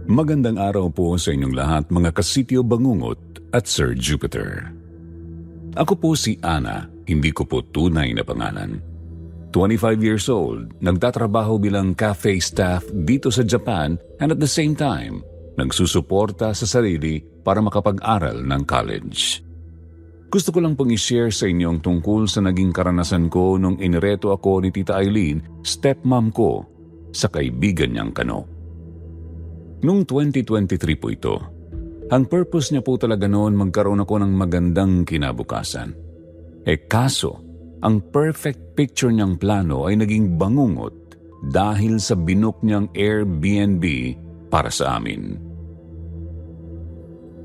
Magandang araw po sa inyong lahat mga kasityo Bangungot at Sir Jupiter. Ako po si Ana, hindi ko po tunay na pangalan. 25 years old, nagtatrabaho bilang cafe staff dito sa Japan and at the same time, nagsusuporta sa sarili para makapag-aral ng college. Gusto ko lang pong i-share sa inyong tungkol sa naging karanasan ko nung inireto ako ni Tita Eileen, stepmom ko, sa kaibigan niyang Kano. Noong 2023 po ito, ang purpose niya po talaga noon magkaroon ako ng magandang kinabukasan. Kaso, ang perfect picture niyang plano ay naging bangungot dahil sa binook niyang Airbnb para sa amin.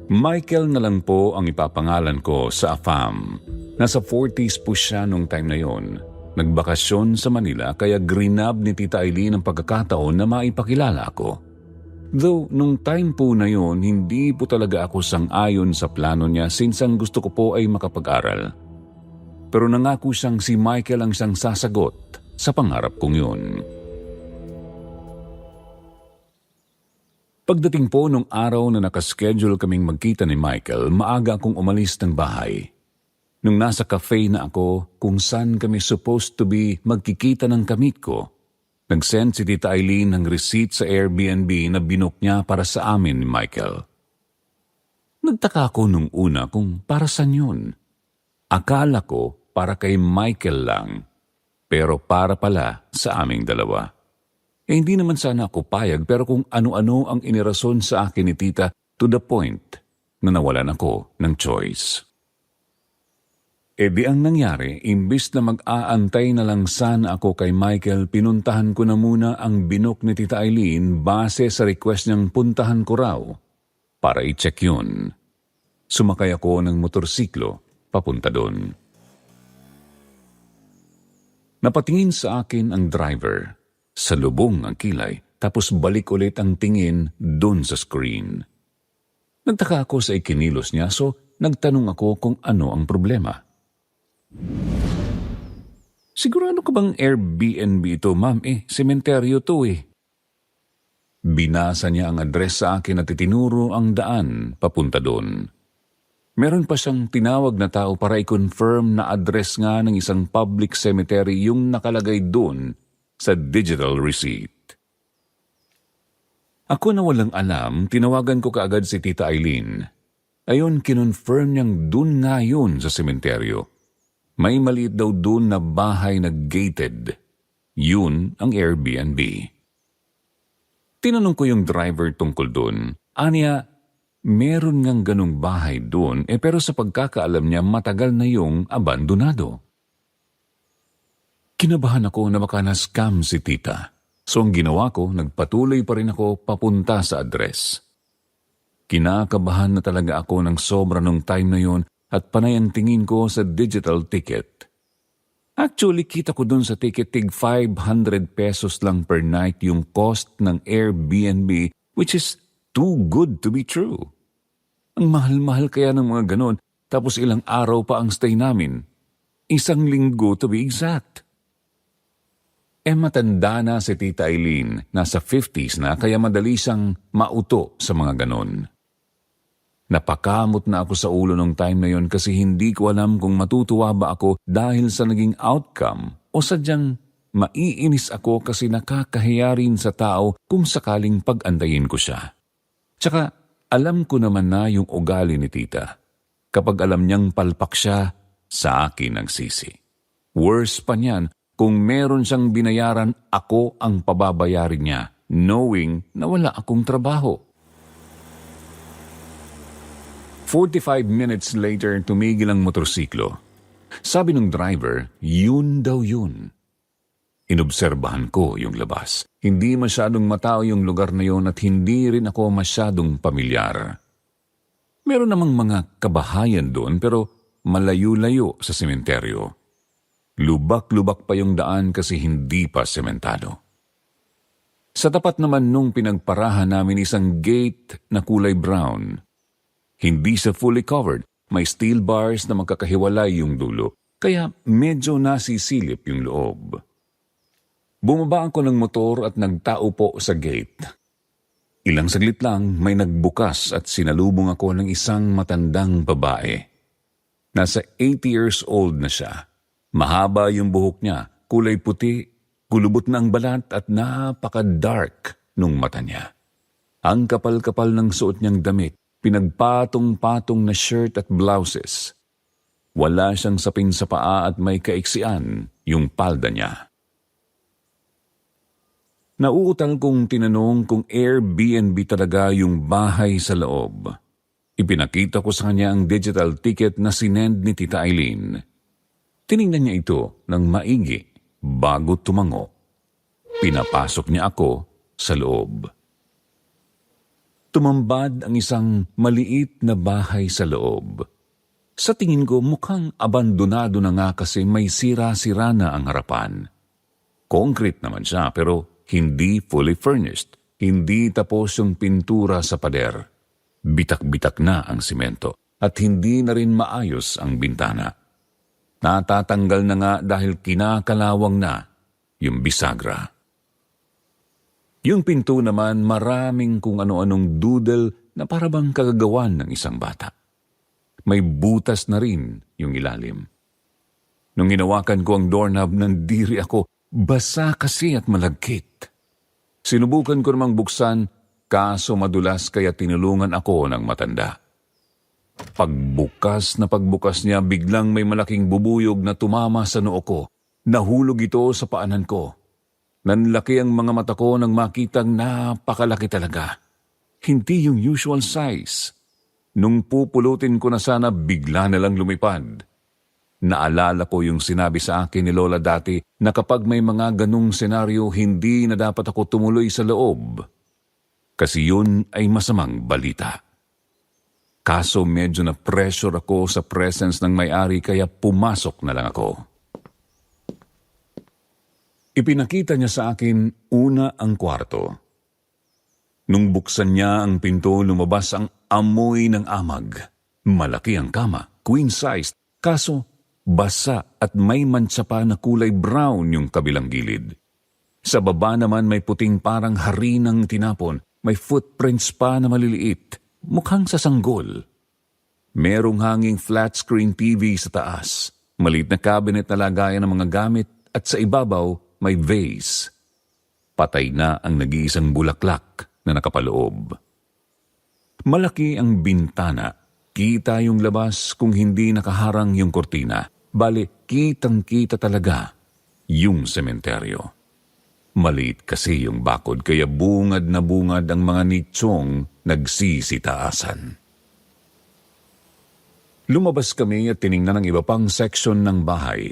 Michael na lang po ang ipapangalan ko sa AFAM. Nasa 40s po siya nung time na yon. Nagbakasyon sa Manila kaya grinab ni Tita Eileen ang pagkakataon na maipakilala ako. Though, nung time po na yon, hindi po talaga ako sang-ayon sa plano niya since ang gusto ko po ay makapag-aral. Pero nangako siyang si Michael ang siyang sasagot sa pangarap kong yun. Pagdating po nung araw na nakaschedule kaming magkita ni Michael, maaga akong umalis ng bahay. Nung nasa cafe na ako kung saan kami supposed to be magkikita ng kamit ko, nag-send si Tita Eileen ng receipt sa Airbnb na binook niya para sa amin ni Michael. Nagtaka ako nung una kung para saan yun. Akala ko para kay Michael lang, pero para pala sa aming dalawa. Hindi naman sana ako payag pero kung ano-ano ang inirason sa akin ni Tita to the point na nawalan ako ng choice. Di ang nangyari, imbis na mag-aantay na lang sana ako kay Michael, pinuntahan ko na muna ang binook ni Tita Eileen base sa request niyang puntahan ko raw para i-check yun. Sumakay ako ng motorsiklo papunta doon. Napatingin sa akin ang driver, salubong ang kilay, tapos balik ulit ang tingin doon sa screen. Nagtaka ako sa ikinilos niya so nagtanong ako kung ano ang problema. Sigurado ka bang Airbnb ito, ma'am? Sementeryo to eh. Binasa niya ang address sa akin at itinuro ang daan papunta doon. Meron pa siyang tinawag na tao para i-confirm na address nga ng isang public cemetery yung nakalagay doon sa digital receipt. Ako na walang alam, tinawagan ko kaagad si Tita Eileen. Ayon, kinonfirm niyang doon nga yun sa sementeryo. May maliit daw doon na bahay na gated. Yun ang Airbnb. Tinanong ko yung driver tungkol doon. Aniya, meron ngang ganong bahay doon pero sa pagkakaalam niya matagal na yung abandonado. Kinabahan ako na baka na-scam si Tita. So ang ginawa ko, nagpatuloy pa rin ako papunta sa address. Kinakabahan na talaga ako ng sobra nung time na yon at panay ang tingin ko sa digital ticket. Actually, kita ko dun sa ticket tig 500 pesos lang per night yung cost ng Airbnb, which is too good to be true. Ang mahal-mahal kaya ng mga ganon, tapos ilang araw pa ang stay namin. 1 linggo to be exact. Matanda na si Tita Eileen, nasa 50s na kaya madali siyang mauto sa mga ganon. Napakamot na ako sa ulo nung time na yon kasi hindi ko alam kung matutuwa ba ako dahil sa naging outcome o sadyang maiinis ako kasi nakakahiya rin sa tao kung sakaling pag-antayin ko siya. Tsaka alam ko naman na yung ugali ni Tita. Kapag alam niyang palpak siya, sa akin ang sisi. Worse pa niyan, kung meron siyang binayaran, ako ang pababayarin niya, knowing na wala akong trabaho. 45 minutes later, tumigil ang motorsiklo. Sabi ng driver, yun daw yun. Inobserbahan ko yung labas. Hindi masyadong matao yung lugar na yun at hindi rin ako masyadong pamilyar. Meron namang mga kabahayan doon pero malayo-layo sa sementeryo. Lubak-lubak pa yung daan kasi hindi pa sementado. Sa tapat naman nung pinagparahan namin isang gate na kulay brown. Hindi siya fully covered, may steel bars na magkakahiwalay yung dulo, kaya medyo nasisilip yung loob. Bumaba ako ng motor at nagtao po sa gate. Ilang saglit lang may nagbukas at sinalubong ako ng isang matandang babae. Nasa 80 years old na siya. Mahaba yung buhok niya, kulay puti, kulubot na ang balat at napaka-dark nung mata niya. Ang kapal-kapal ng suot niyang damit, pinagpatong-patong na shirt at blouses. Wala siyang sapin sa paa at may kaiksian yung palda niya. Nauutal kong tinanong kung Airbnb talaga yung bahay sa loob. Ipinakita ko sa kanya ang digital ticket na sinend ni Tita Eileen. Tiningnan niya ito ng maigi bago tumango. Pinapasok niya ako sa loob. Tumambad ang isang maliit na bahay sa loob. Sa tingin ko mukhang abandonado na nga kasi may sira-sira na ang harapan. Concrete naman siya pero hindi fully furnished. Hindi tapos yung pintura sa pader. Bitak-bitak na ang simento at hindi na rin maayos ang bintana. Natatanggal na nga dahil kinakalawang na yung bisagra. Yung pinto naman maraming kung ano-anong doodle na parabang kagagawan ng isang bata. May butas na rin yung ilalim. Nung hinawakan ko ang doorknob, nandiri ako. Basa kasi at malagkit. Sinubukan ko namang buksan, kaso madulas kaya tinulungan ako ng matanda. Pagbukas niya, biglang may malaking bubuyog na tumama sa noo ko. Nahulog ito sa paanan ko. Nanlaki ang mga mata ko nang makitang napakalaki talaga. Hindi yung usual size. Nung pupulutin ko na sana, bigla na lang lumipad. Naalala ko yung sinabi sa akin ni Lola dati na kapag may mga ganung senaryo, hindi na dapat ako tumuloy sa loob. Kasi yun ay masamang balita. Kaso medyo na pressure ako sa presence ng may-ari kaya pumasok na lang ako. Ipinakita niya sa akin una ang kwarto. Nung buksan niya ang pinto, lumabas ang amoy ng amag. Malaki ang kama, queen-sized, kaso basa at may mantsa pa na kulay brown yung kabilang gilid. Sa baba naman may puting parang harinang tinapon, may footprints pa na maliliit, mukhang sasanggol. Merong hanging flat screen TV sa taas, maliit na cabinet na lagayan ng mga gamit at sa ibabaw may vase. Patay na ang nag-iisang bulaklak na nakapaloob. Malaki ang bintana. Kita yung labas kung hindi nakaharang yung kortina. Bale, kitang-kita talaga yung sementeryo. Maliit kasi yung bakod kaya bungad na bungad ang mga nichong nagsisitaasan. Lumabas kami at tiningnan ang iba pang section ng bahay.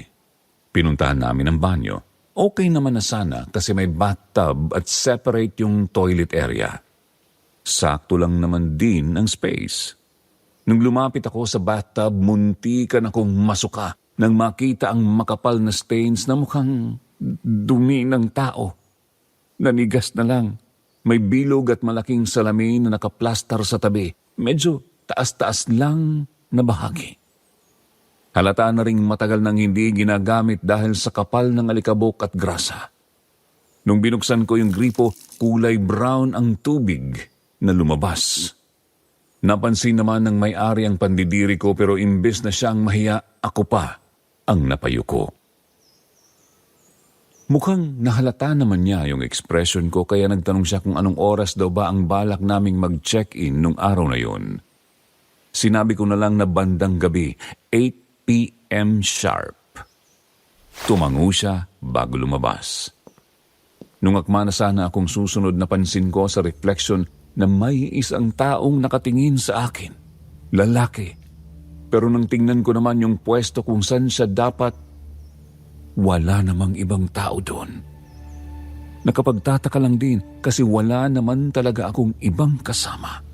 Pinuntahan namin ang banyo. Okay naman na sana kasi may bathtub at separate yung toilet area. Sakto lang naman din ang space. Nung lumapit ako sa bathtub, muntikan akong masuka nang makita ang makapal na stains na mukhang dumi ng tao. Nanigas na lang. May bilog at malaking salamin na nakaplastar sa tabi. Medyo taas-taas lang na bahagi. Halata na ring matagal nang hindi ginagamit dahil sa kapal ng alikabok at grasa. Nung binuksan ko yung gripo, kulay brown ang tubig na lumabas. Napansin naman ng may-ari ang pandidiri ko pero imbes na siyang mahiya, ako pa ang napayuko. Mukhang nahalata naman niya yung expression ko kaya nagtanong siya kung anong oras daw ba ang balak naming mag-check-in nung araw na yun. Sinabi ko na lang na bandang gabi, 8 p.m. sharp. Tumango siya bago lumabas. Nung akma na sana akong susunod, napansin ko sa reflection na may isang taong nakatingin sa akin. Lalaki. Pero nang tingnan ko naman yung pwesto kung saan siya dapat, wala namang ibang tao doon. Nakapagtataka lang din kasi wala naman talaga akong ibang kasama.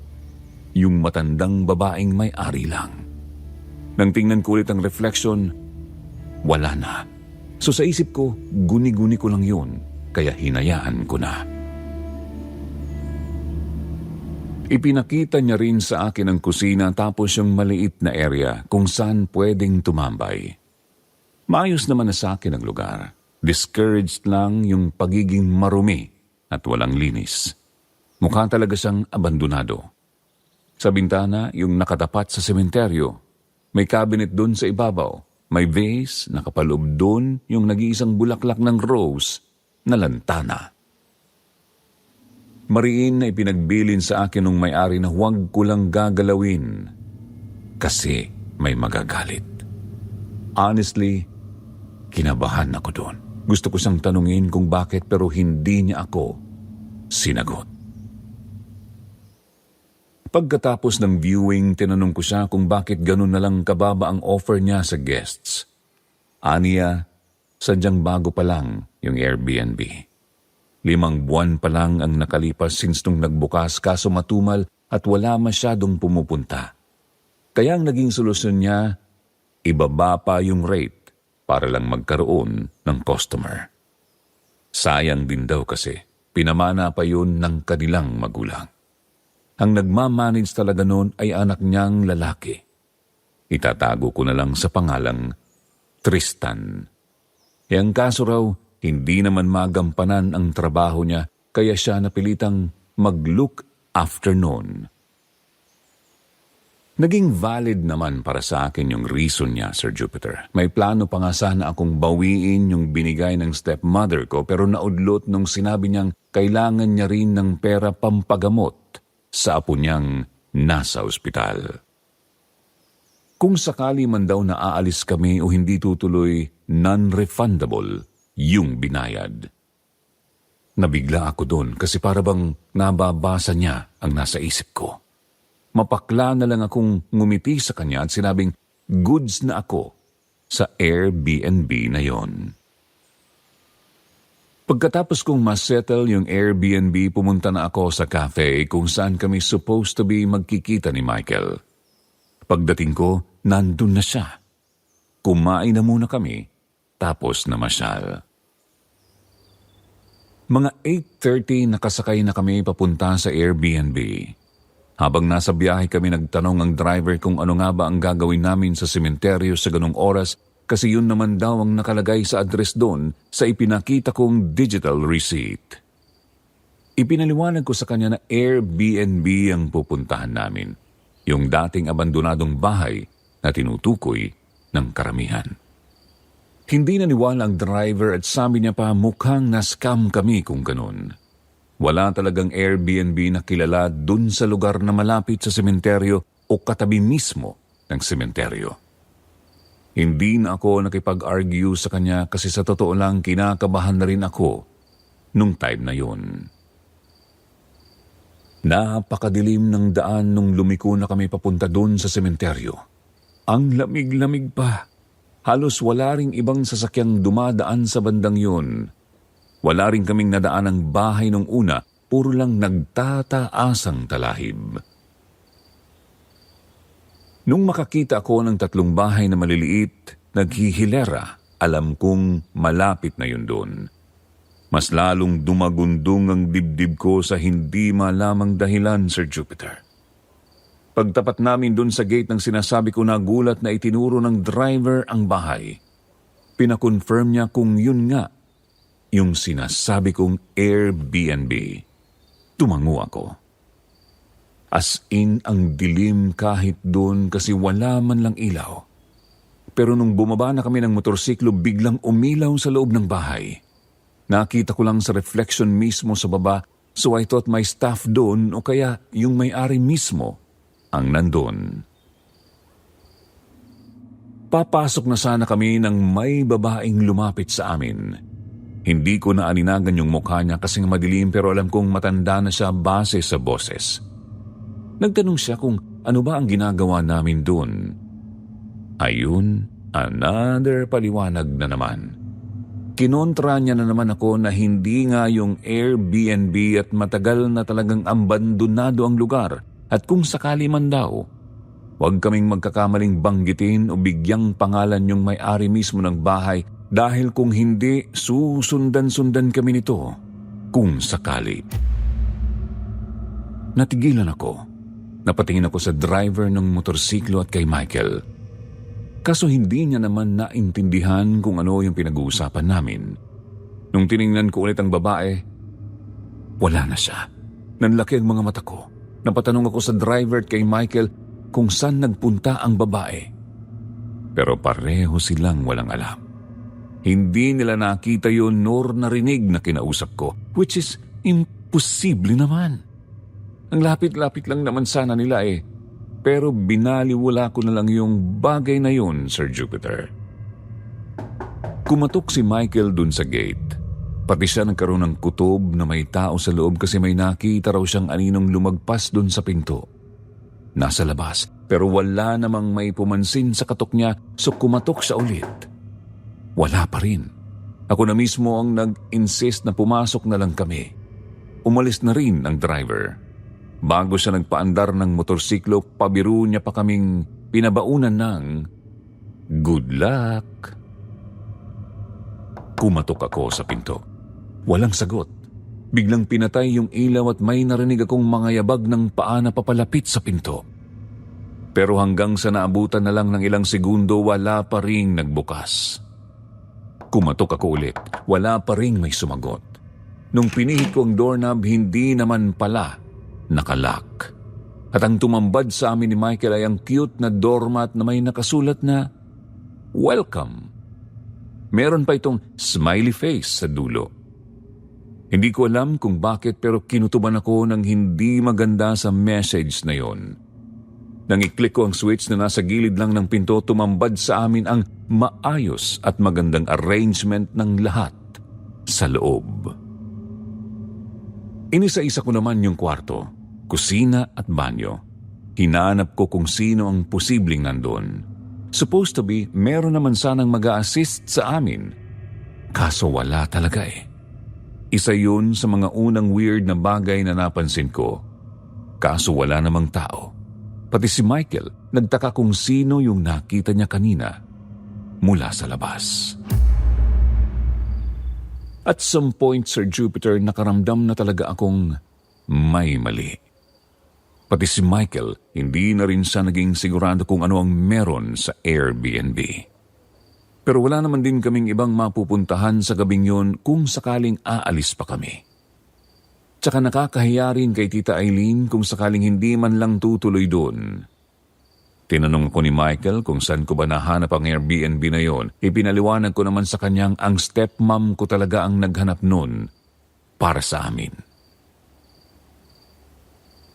Yung matandang babaeng may-ari lang. Nang tingnan ko ulit ang reflection, wala na. So sa isip ko, guni-guni ko lang yun, kaya hinayaan ko na. Ipinakita niya rin sa akin ang kusina tapos yung maliit na area kung saan pwedeng tumambay. Maayos naman na sa akin ang lugar. Discouraged lang yung pagiging marumi at walang linis. Mukha talaga siyang abandonado. Sa bintana, yung nakatapat sa sementeryo. May cabinet doon sa ibabaw. May vase, nakapaloob doon yung nag-iisang bulaklak ng rose na lantana. Mariin na ipinagbilin sa akin nung may-ari na huwag ko lang gagalawin kasi may magagalit. Honestly, kinabahan ako doon. Gusto ko siyang tanungin kung bakit pero hindi niya ako sinagot. Pagkatapos ng viewing, tinanong ko siya kung bakit ganun na lang kababa ang offer niya sa guests. Aniya, sadyang bago pa lang yung Airbnb. 5 buwan pa lang ang nakalipas since nung nagbukas kaso matumal at wala masyadong pumupunta. Kaya ang naging solusyon niya, ibaba pa yung rate para lang magkaroon ng customer. Sayang din daw kasi, pinamana pa yun ng kanilang magulang. Ang nagmamanage talaga noon ay anak niyang lalaki. Itatago ko na lang sa pangalang Tristan. Yang kaso raw, hindi naman magampanan ang trabaho niya kaya siya napilitang mag-look after noon. Naging valid naman para sa akin yung reason niya, Sir Jupiter. May plano pa nga sana akong bawiin yung binigay ng stepmother ko pero naudlot nung sinabi niyang kailangan niya rin ng pera pampagamot sa apo niyang nasa ospital. Kung sakali man daw na aalis kami o hindi tutuloy, non-refundable yung binayad. Nabigla ako doon kasi para bang nababasa niya ang nasa isip ko. Mapakla na lang akong ngumiti sa kanya at sinabing goods na ako sa Airbnb na yon. Pagkatapos kong masettle yung Airbnb, pumunta na ako sa cafe kung saan kami supposed to be magkikita ni Michael. Pagdating ko, nandun na siya. Kumain na muna kami, tapos namasyal. Mga 8:30 nakasakay na kami papunta sa Airbnb. Habang nasa biyahe kami nagtanong ang driver kung ano nga ba ang gagawin namin sa sementeryo sa ganong oras kasi yun naman daw ang nakalagay sa address doon sa ipinakita kong digital receipt. Ipinaliwanag ko sa kanya na Airbnb ang pupuntahan namin, yung dating abandonadong bahay na tinutukoy ng karamihan. Hindi naniwala ang driver at sabi niya pa mukhang na-scam kami kung ganun. Wala talagang Airbnb na kilala dun sa lugar na malapit sa sementeryo o katabi mismo ng sementeryo. Hindi na ako nakipag-argue sa kanya kasi sa totoo lang kinakabahan na rin ako nung time na yun. Napakadilim ng daan nung lumiko na kami papunta dun sa sementeryo. Ang lamig-lamig pa. Halos wala ring ibang sasakyang dumadaan sa bandang yun. Wala rin kaming nadaan ng bahay nung una, puro lang nagtataasang talahib. Nung makakita ako ng 3 bahay na maliliit, naghihilera, alam kong malapit na yun doon. Mas lalong dumagundong ang dibdib ko sa hindi malamang dahilan, Sir Jupiter. Pagtapat namin doon sa gate ng sinasabi ko nagulat na itinuro ng driver ang bahay. Pinakonfirm niya kung yun nga, yung sinasabi kong Airbnb. Tumango ako. As in ang dilim kahit doon kasi wala man lang ilaw. Pero nung bumaba na kami ng motorsiklo, biglang umilaw sa loob ng bahay. Nakita ko lang sa reflection mismo sa baba, so I thought may staff doon o kaya yung may-ari mismo ang nandun. Papasok na sana kami nang may babaeng lumapit sa amin. Hindi ko na aninagan yung mukha niya kasi madilim pero alam kong matanda na siya base sa boses. Nagtanong siya kung ano ba ang ginagawa namin doon. Ayun, another paliwanag na naman. Kinontra niya na naman ako na hindi nga yung Airbnb at matagal na talagang abandonado ang lugar at kung sakali man daw, huwag kaming magkakamaling banggitin o bigyang pangalan yung may-ari mismo ng bahay dahil kung hindi, susundan-sundan kami nito kung sakali. Natigilan ako. Napatingin ako sa driver ng motorsiklo at kay Michael. Kaso hindi niya naman naintindihan kung ano yung pinag-uusapan namin. Nung tiningnan ko ulit ang babae, wala na siya. Nanlaki ang mga mata ko. Napatanong ako sa driver at kay Michael kung saan nagpunta ang babae. Pero pareho silang walang alam. Hindi nila nakita yun nor narinig na kinausap ko, which is imposible naman. Ang lapit-lapit lang naman sana nila eh. Pero binaliwala ko na lang yung bagay na yun, Sir Jupiter. Kumatok si Michael dun sa gate. Pati siya nagkaroon ng kutob na may tao sa loob kasi may nakita raw siyang aninong lumagpas dun sa pinto. Nasa labas, pero wala namang may pumansin sa katok niya, so kumatok siya ulit. Wala pa rin. Ako na mismo ang nag-insist na pumasok na lang kami. Umalis na rin ang driver. Bago siya nagpaandar ng motorsiklo, pabiro niya pa kaming pinabaunan ng good luck. Kumatok ako sa pinto. Walang sagot. Biglang pinatay yung ilaw at may narinig akong mga yabag ng paa na papalapit sa pinto. Pero hanggang sa naabutan na lang ng ilang segundo, wala pa ring nagbukas. Kumatok ako ulit. Wala pa ring may sumagot. Nung pinihit ko ang doorknob, hindi naman pala nakalock. At ang tumambad sa amin ni Michael ay ang cute na doormat na may nakasulat na welcome. Meron pa itong smiley face sa dulo. Hindi ko alam kung bakit pero kinutuban ako ng hindi maganda sa message na yon. Nang i-click ko ang switch na nasa gilid lang ng pinto, tumambad sa amin ang maayos at magandang arrangement ng lahat sa loob. Inisa-isa ko naman yung kwarto, kusina at banyo. Hinahanap ko kung sino ang posibleng nandun. Supposed to be, meron naman sanang mag-a-assist sa amin. Kaso wala talaga eh. Isa yun sa mga unang weird na bagay na napansin ko. Kaso wala namang tao. Pati si Michael, nagtaka kung sino yung nakita niya kanina mula sa labas. At some point, Sir Jupiter, nakaramdam na talaga akong may mali. Pati si Michael, hindi na rin siya naging sigurado kung ano ang meron sa Airbnb. Pero wala naman din kaming ibang mapupuntahan sa gabing yun kung sakaling aalis pa kami. Tsaka nakakahiya rin kay Tita Eileen kung sakaling hindi man lang tutuloy doon. Tinanong ko ni Michael kung saan ko ba nahanap ang Airbnb na yon. Ipinaliwanag ko naman sa kanyang ang stepmom ko talaga ang naghanap nun para sa amin.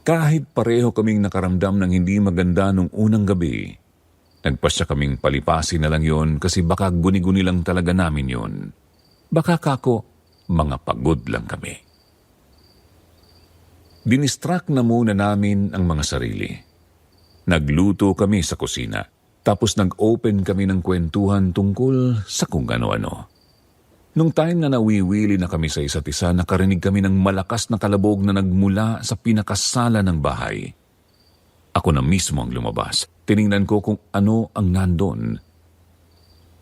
Kahit pareho kaming nakaramdam ng hindi maganda nung unang gabi, nagpasya kaming palipasin na lang yon kasi baka guni-guni lang talaga namin yon. Baka kako, mga pagod lang kami. Dinistract na muna namin ang mga sarili. Nagluto kami sa kusina, tapos nag-open kami ng kwentuhan tungkol sa kung ano-ano. Nung time na nawiwili na kami sa isa't isa, nakarinig kami ng malakas na kalabog na nagmula sa pinakasala ng bahay. Ako na mismo ang lumabas. Tiningnan ko kung ano ang nandun.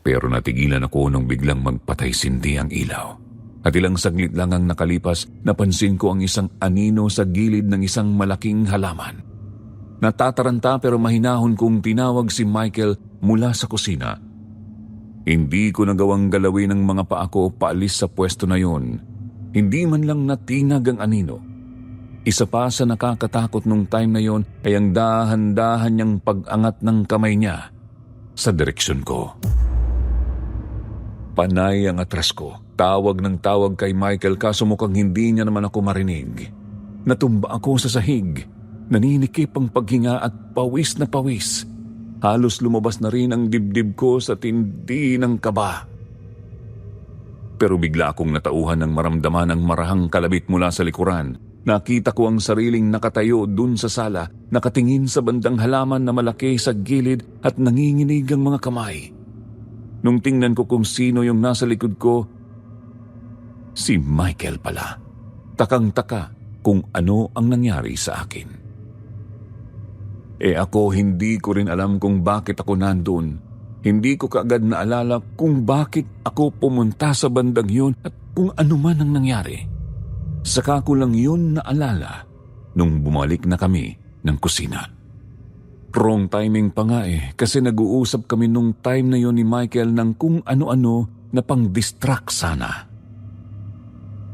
Pero natigilan ako nung biglang magpatay-sindi ang ilaw. At ilang saglit lang ang nakalipas, napansin ko ang isang anino sa gilid ng isang malaking halaman. Natataranta pero mahinahon kong tinawag si Michael mula sa kusina. Hindi ko nagawang galawin ang mga paa ko paalis sa pwesto na yon. Hindi man lang natinag ang anino. Isa pa sa nakakatakot nung time na yon ay ang dahan-dahan niyang pag-angat ng kamay niya sa direksyon ko. Panay ang atras ko. Tawag ng tawag kay Michael kaso mukhang hindi niya naman ako marinig. Natumba ako sa sahig. Naninikip ang paghinga at pawis na pawis. Halos lumabas na rin ang dibdib ko sa tindi ng kaba. Pero bigla akong natauhan ng maramdaman ng marahang kalabit mula sa likuran. Nakita ko ang sariling nakatayo dun sa sala, nakatingin sa bandang halaman na malaki sa gilid at nanginginig ang mga kamay. Nung tingnan ko kung sino yung nasa likod ko, si Michael pala. Takang-taka kung ano ang nangyari sa akin. Ako hindi ko rin alam kung bakit ako nandun. Hindi ko kaagad naalala kung bakit ako pumunta sa bandang yun at kung ano man ang nangyari. Saka ko lang yun naalala nung bumalik na kami ng kusina. Wrong timing pa nga kasi nag-uusap kami nung time na yun ni Michael ng kung ano-ano na pang-distract sana.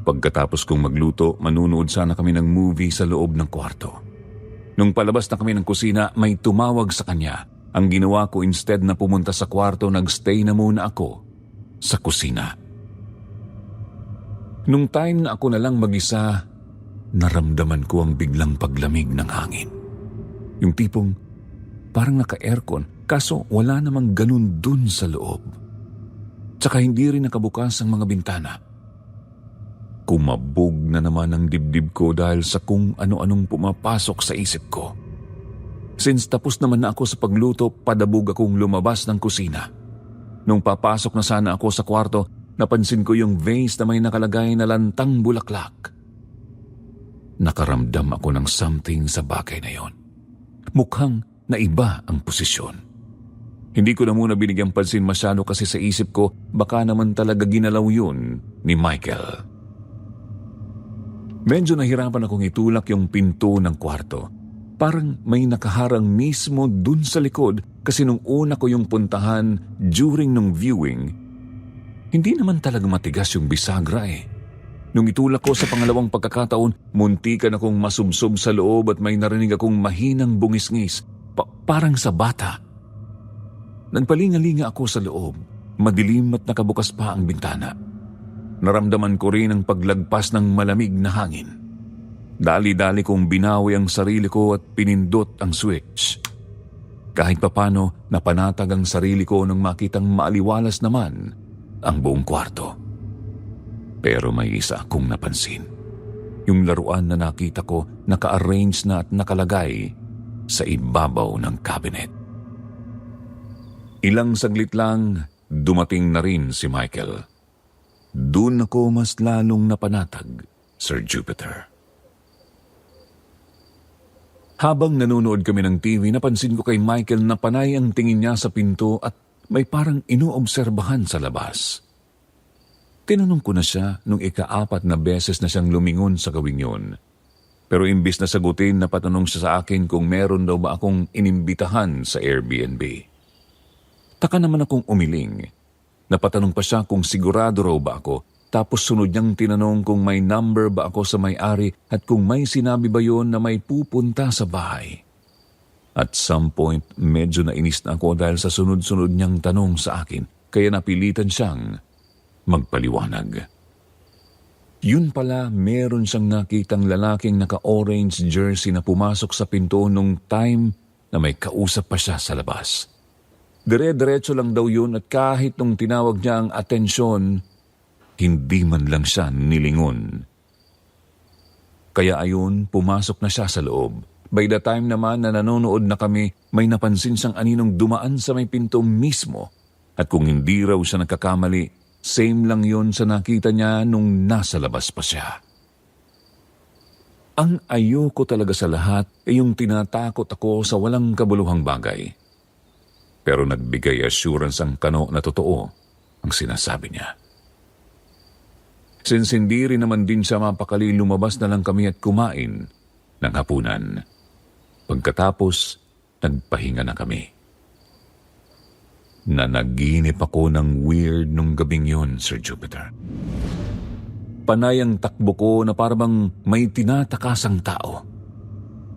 Pagkatapos kong magluto, manunood sana kami ng movie sa loob ng kwarto. Nung palabas na kami ng kusina, may tumawag sa kanya. Ang ginawa ko, instead na pumunta sa kwarto, nagstay na muna ako sa kusina. Nung time na ako na lang mag-isa, naramdaman ko ang biglang paglamig ng hangin. Yung tipong parang naka-aircon, kaso wala namang ganun dun sa loob. Tsaka hindi rin nakabukas ang mga bintana. Kumabog na naman ang dibdib ko dahil sa kung ano-anong pumapasok sa isip ko. Since tapos naman na ako sa pagluto, padabog akong lumabas ng kusina. Nung papasok na sana ako sa kwarto, napansin ko yung vase na may nakalagay na lantang bulaklak. Nakaramdam ako ng something sa bagay na yon. Mukhang naiba ang posisyon. Hindi ko na muna binigyang pansin masyado kasi sa isip ko baka naman talaga ginalaw yun ni Michael. Medyo nahirapan akong itulak yung pinto ng kwarto. Parang may nakaharang mismo dun sa likod kasi nung una ko yung puntahan during nung viewing, hindi naman talaga matigas yung bisagra eh. Nung itulak ko sa pangalawang pagkakataon, muntikan akong masubsob sa loob at may narinig akong mahinang bungisngis, parang sa bata. Nagpalingalinga ako sa loob, madilim at nakabukas pa ang bintana. Naramdaman ko rin ang paglagpas ng malamig na hangin. Dali-dali kong binawi ang sarili ko at pinindot ang switch. Kahit papano, napanatag ang sarili ko nang makitang maaliwalas naman ang buong kwarto. Pero may isa akong napansin. Yung laruan na nakita ko naka-arrange na at nakalagay sa ibabaw ng cabinet. Ilang saglit lang, dumating na rin si Michael. Doon ako mas lalong napanatag, Sir Jupiter. Habang nanonood kami ng TV, napansin ko kay Michael na panay ang tingin niya sa pinto at may parang inuobserbahan sa labas. Tinanong ko na siya nung ika-4 na beses na siyang lumingon sa gawing yun. Pero imbis na sagutin, napatanong siya sa akin kung meron daw ba akong inimbitahan sa Airbnb. Taka naman akong umiling. Napatanong pa siya kung sigurado raw ba ako, tapos sunod niyang tinanong kung may number ba ako sa may-ari at kung may sinabi ba yon na may pupunta sa bahay. At some point, medyo nainis na ako dahil sa sunod-sunod niyang tanong sa akin, kaya napilitan siyang magpaliwanag. Yun pala, meron siyang nakitang lalaking naka-orange jersey na pumasok sa pinto nung time na may kausap pa siya sa labas. Dire-diretso lang daw yun at kahit nung tinawag niya ang atensyon, hindi man lang siya nilingon. Kaya ayun, pumasok na siya sa loob. By the time naman na nanonood na kami, may napansin siyang aninong dumaan sa may pinto mismo. At kung hindi raw siya nagkakamali, same lang yun sa nakita niya nung nasa labas pa siya. Ang ayoko talaga sa lahat ay yung tinatakot ako sa walang kabuluhang bagay. Pero nagbigay assurance ang Kano na totoo ang sinasabi niya. Since hindi rin naman din siya mapakali, lumabas na lang kami at kumain ng hapunan. Pagkatapos, nagpahinga na kami. Nanaginip ako ng weird nung gabing yun, Sir Jupiter. Panay ang takbo ko na parang may tinatakasang tao.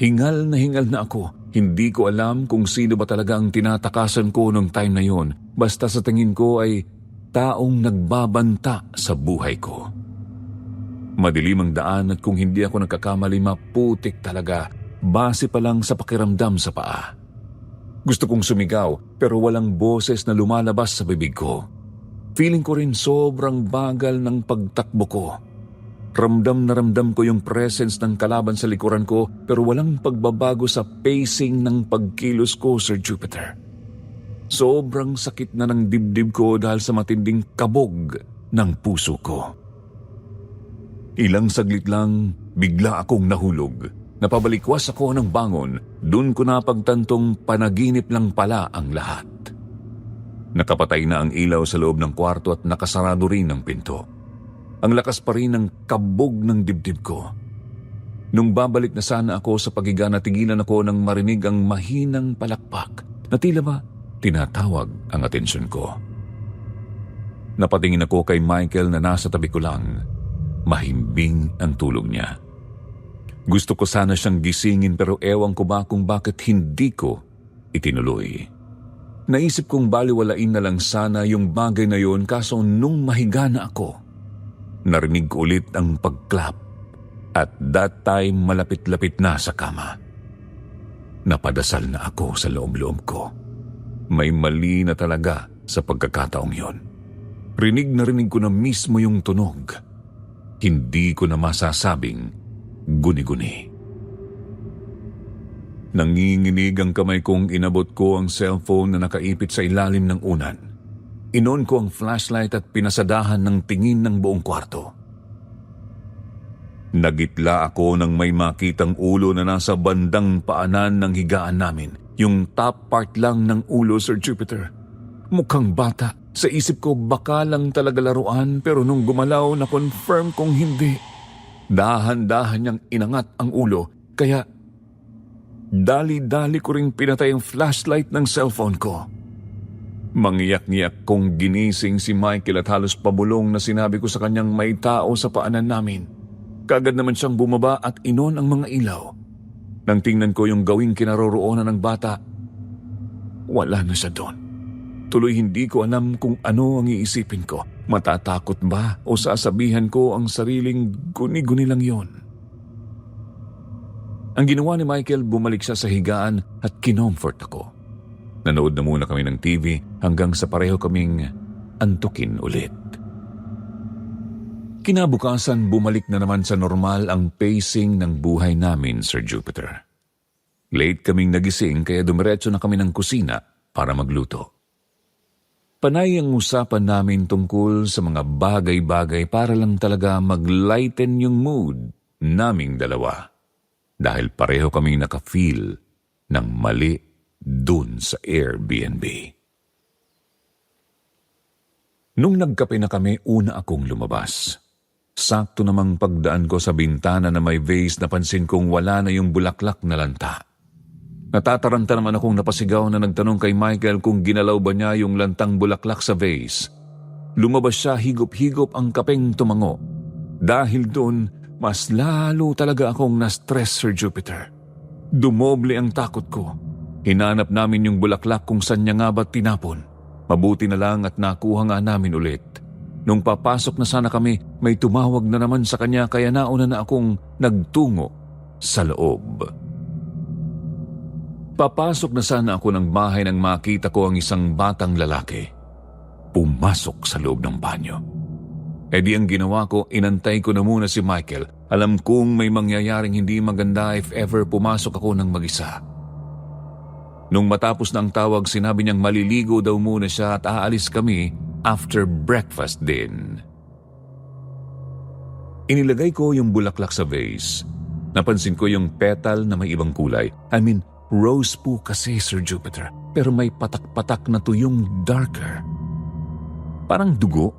Hingal na ako. Hindi ko alam kung sino ba talaga ang tinatakasan ko nung time na yon. Basta sa tingin ko ay taong nagbabanta sa buhay ko. Madilim ang daan at kung hindi ako nagkakamali, maputik talaga. Base pa lang sa pakiramdam sa paa. Gusto kong sumigaw pero walang boses na lumalabas sa bibig ko. Feeling ko rin sobrang bagal ng pagtakbo ko. Ramdam na ramdam ko yung presence ng kalaban sa likuran ko pero walang pagbabago sa pacing ng pagkilos ko, Sir Jupiter. Sobrang sakit na ng dibdib ko dahil sa matinding kabog ng puso ko. Ilang saglit lang, bigla akong nahulog. Napabalikwas ako ng bangon, dun ko napagtantong panaginip lang pala ang lahat. Nakapatay na ang ilaw sa loob ng kwarto at nakasarado rin ang pinto. Ang lakas pa rin ng kabog ng dibdib ko. Nung babalik na sana ako sa paghiga, natigilan ako nang marinig ang mahinang palakpak na tila ba tinatawag ang atensyon ko. Napatingin ako kay Michael na nasa tabi ko lang. Mahimbing ang tulog niya. Gusto ko sana siyang gisingin pero ewan ko ba kung bakit hindi ko itinuloy. Naisip kong baliwalain na lang sana yung bagay na yun kaso nung mahiga na ako, narinig ko ulit ang pagklap at that time malapit-lapit na sa kama. Napadasal na ako sa loob-loob ko. May mali na talaga sa pagkakataong yon. Rinig na rinig ko na mismo yung tunog. Hindi ko na masasabing guni-guni. Nanginginig ang kamay kong inabot ko ang cellphone na nakaipit sa ilalim ng unan. Inon ko ang flashlight at pinasadahan ng tingin ng buong kwarto. Nagitla ako nang may makitang ulo na nasa bandang paanan ng higaan namin. Yung top part lang ng ulo, Sir Jupiter. Mukhang bata. Sa isip ko baka lang talaga laruan pero nung gumalaw na confirm kong hindi. Dahan-dahan niyang inangat ang ulo kaya dali-dali ko ring pinatay ang flashlight ng cellphone ko. Mangiyak-ngiyak kong ginising si Michael at halos pabulong na sinabi ko sa kanyang may tao sa paanan namin. Kaagad naman siyang bumaba at inon ang mga ilaw. Nang tingnan ko yung gawing kinaroroonan ng bata, wala na siya doon. Tuloy hindi ko alam kung ano ang iisipin ko. Matatakot ba o sasabihan ko ang sariling guni-guni lang yon? Ang ginawa ni Michael, bumalik siya sa higaan at kinomfort ako. Nanood na muna kami ng TV hanggang sa pareho kaming antukin ulit. Kinabukasan, bumalik na naman sa normal ang pacing ng buhay namin, Sir Jupiter. Late kaming nagising kaya dumiretso na kami ng kusina para magluto. Panay ang usapan namin tungkol sa mga bagay-bagay para lang talaga mag-lighten yung mood naming dalawa. Dahil pareho kaming naka-feel ng mali dun sa Airbnb. Nung nagkape na kami, una akong lumabas. Sakto namang pagdaan ko sa bintana na may vase, napansin kong wala na yung bulaklak na lanta. Natataranta naman akong napasigaw na nagtanong kay Michael kung ginalaw ba niya yung lantang bulaklak sa vase. Lumabas siya, higop-higop ang kapeng tumango. Dahil doon, mas lalo talaga akong na-stress, Sir Jupiter. Dumoble ang takot ko. Hinanap namin yung bulaklak kung saan niya nga ba tinapon. Mabuti na lang at nakuha nga namin ulit. Nung papasok na sana kami, may tumawag na naman sa kanya kaya nauna na akong nagtungo sa loob. Papasok na sana ako ng bahay nang makita ko ang isang batang lalaki. Pumasok sa loob ng banyo. E di ang ginawa ko, inantay ko na muna si Michael. Alam kong may mangyayaring hindi maganda if ever pumasok ako ng mag-isa. Nung matapos na ang tawag, sinabi niyang maliligo daw muna siya at aalis kami after breakfast din. Inilagay ko yung bulaklak sa vase. Napansin ko yung petal na may ibang kulay. I mean, rose po kasi, Sir Jupiter. Pero may patak-patak na tuyong darker. Parang dugo.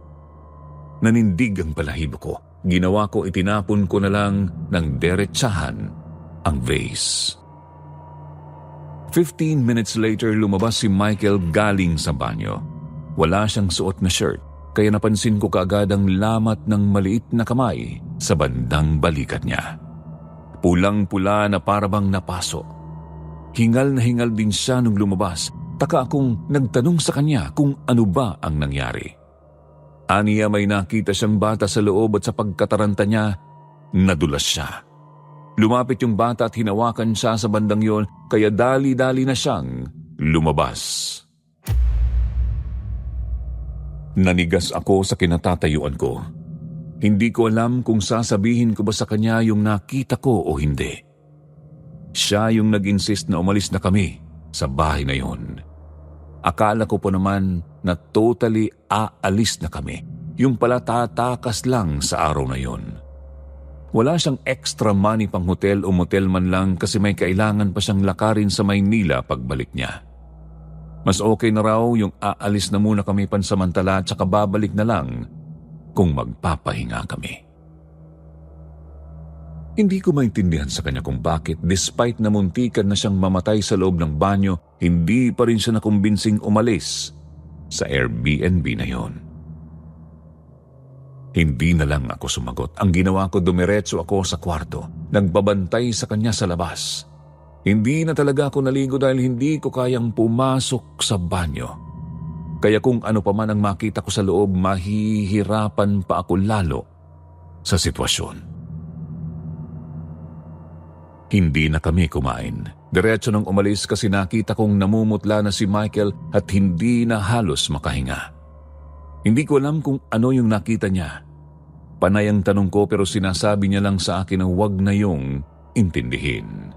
Nanindig ang balahibo ko. Ginawa ko, itinapon ko na lang ng derechahan ang vase. 15 minutes later, lumabas si Michael galing sa banyo. Wala siyang suot na shirt, kaya napansin ko kaagad ang lamat ng maliit na kamay sa bandang balikat niya. Pulang-pula na parabang napaso. Hingal na hingal din siya nung lumabas. Taka akong nagtanong sa kanya kung ano ba ang nangyari. Aniya may nakita siyang bata sa loob at sa pagkataranta niya, nadulas siya. Lumapit yung bata at hinawakan siya sa bandang yon, kaya dali-dali na siyang lumabas. Nanigas ako sa kinatatayuan ko. Hindi ko alam kung sasabihin ko ba sa kanya yung nakita ko o hindi. Siya yung nag-insist na umalis na kami sa bahay na yon. Akala ko po naman na totally aalis na kami. Yung pala tatakas lang sa araw na yon. Wala siyang extra money pang hotel o motel man lang kasi may kailangan pa siyang lakarin sa Maynila pagbalik niya. Mas okay na raw yung aalis na muna kami pansamantala at saka babalik na lang kung magpapahinga kami. Hindi ko maintindihan sa kanya kung bakit despite na muntikan na siyang mamatay sa loob ng banyo, hindi pa rin siya nakumbinsing umalis sa Airbnb na yon. Hindi na lang ako sumagot. Ang ginawa ko, dumiretso ako sa kwarto. Nagbabantay sa kanya sa labas. Hindi na talaga ako naligo dahil hindi ko kayang pumasok sa banyo. Kaya kung ano pa man ang makita ko sa loob, mahihirapan pa ako lalo sa sitwasyon. Hindi na kami kumain. Diretso nang umalis kasi nakita kong namumutla na si Michael at hindi na halos makahinga. Hindi ko alam kung ano yung nakita niya. Panay ang tanong ko pero sinasabi niya lang sa akin na huwag na yung intindihin.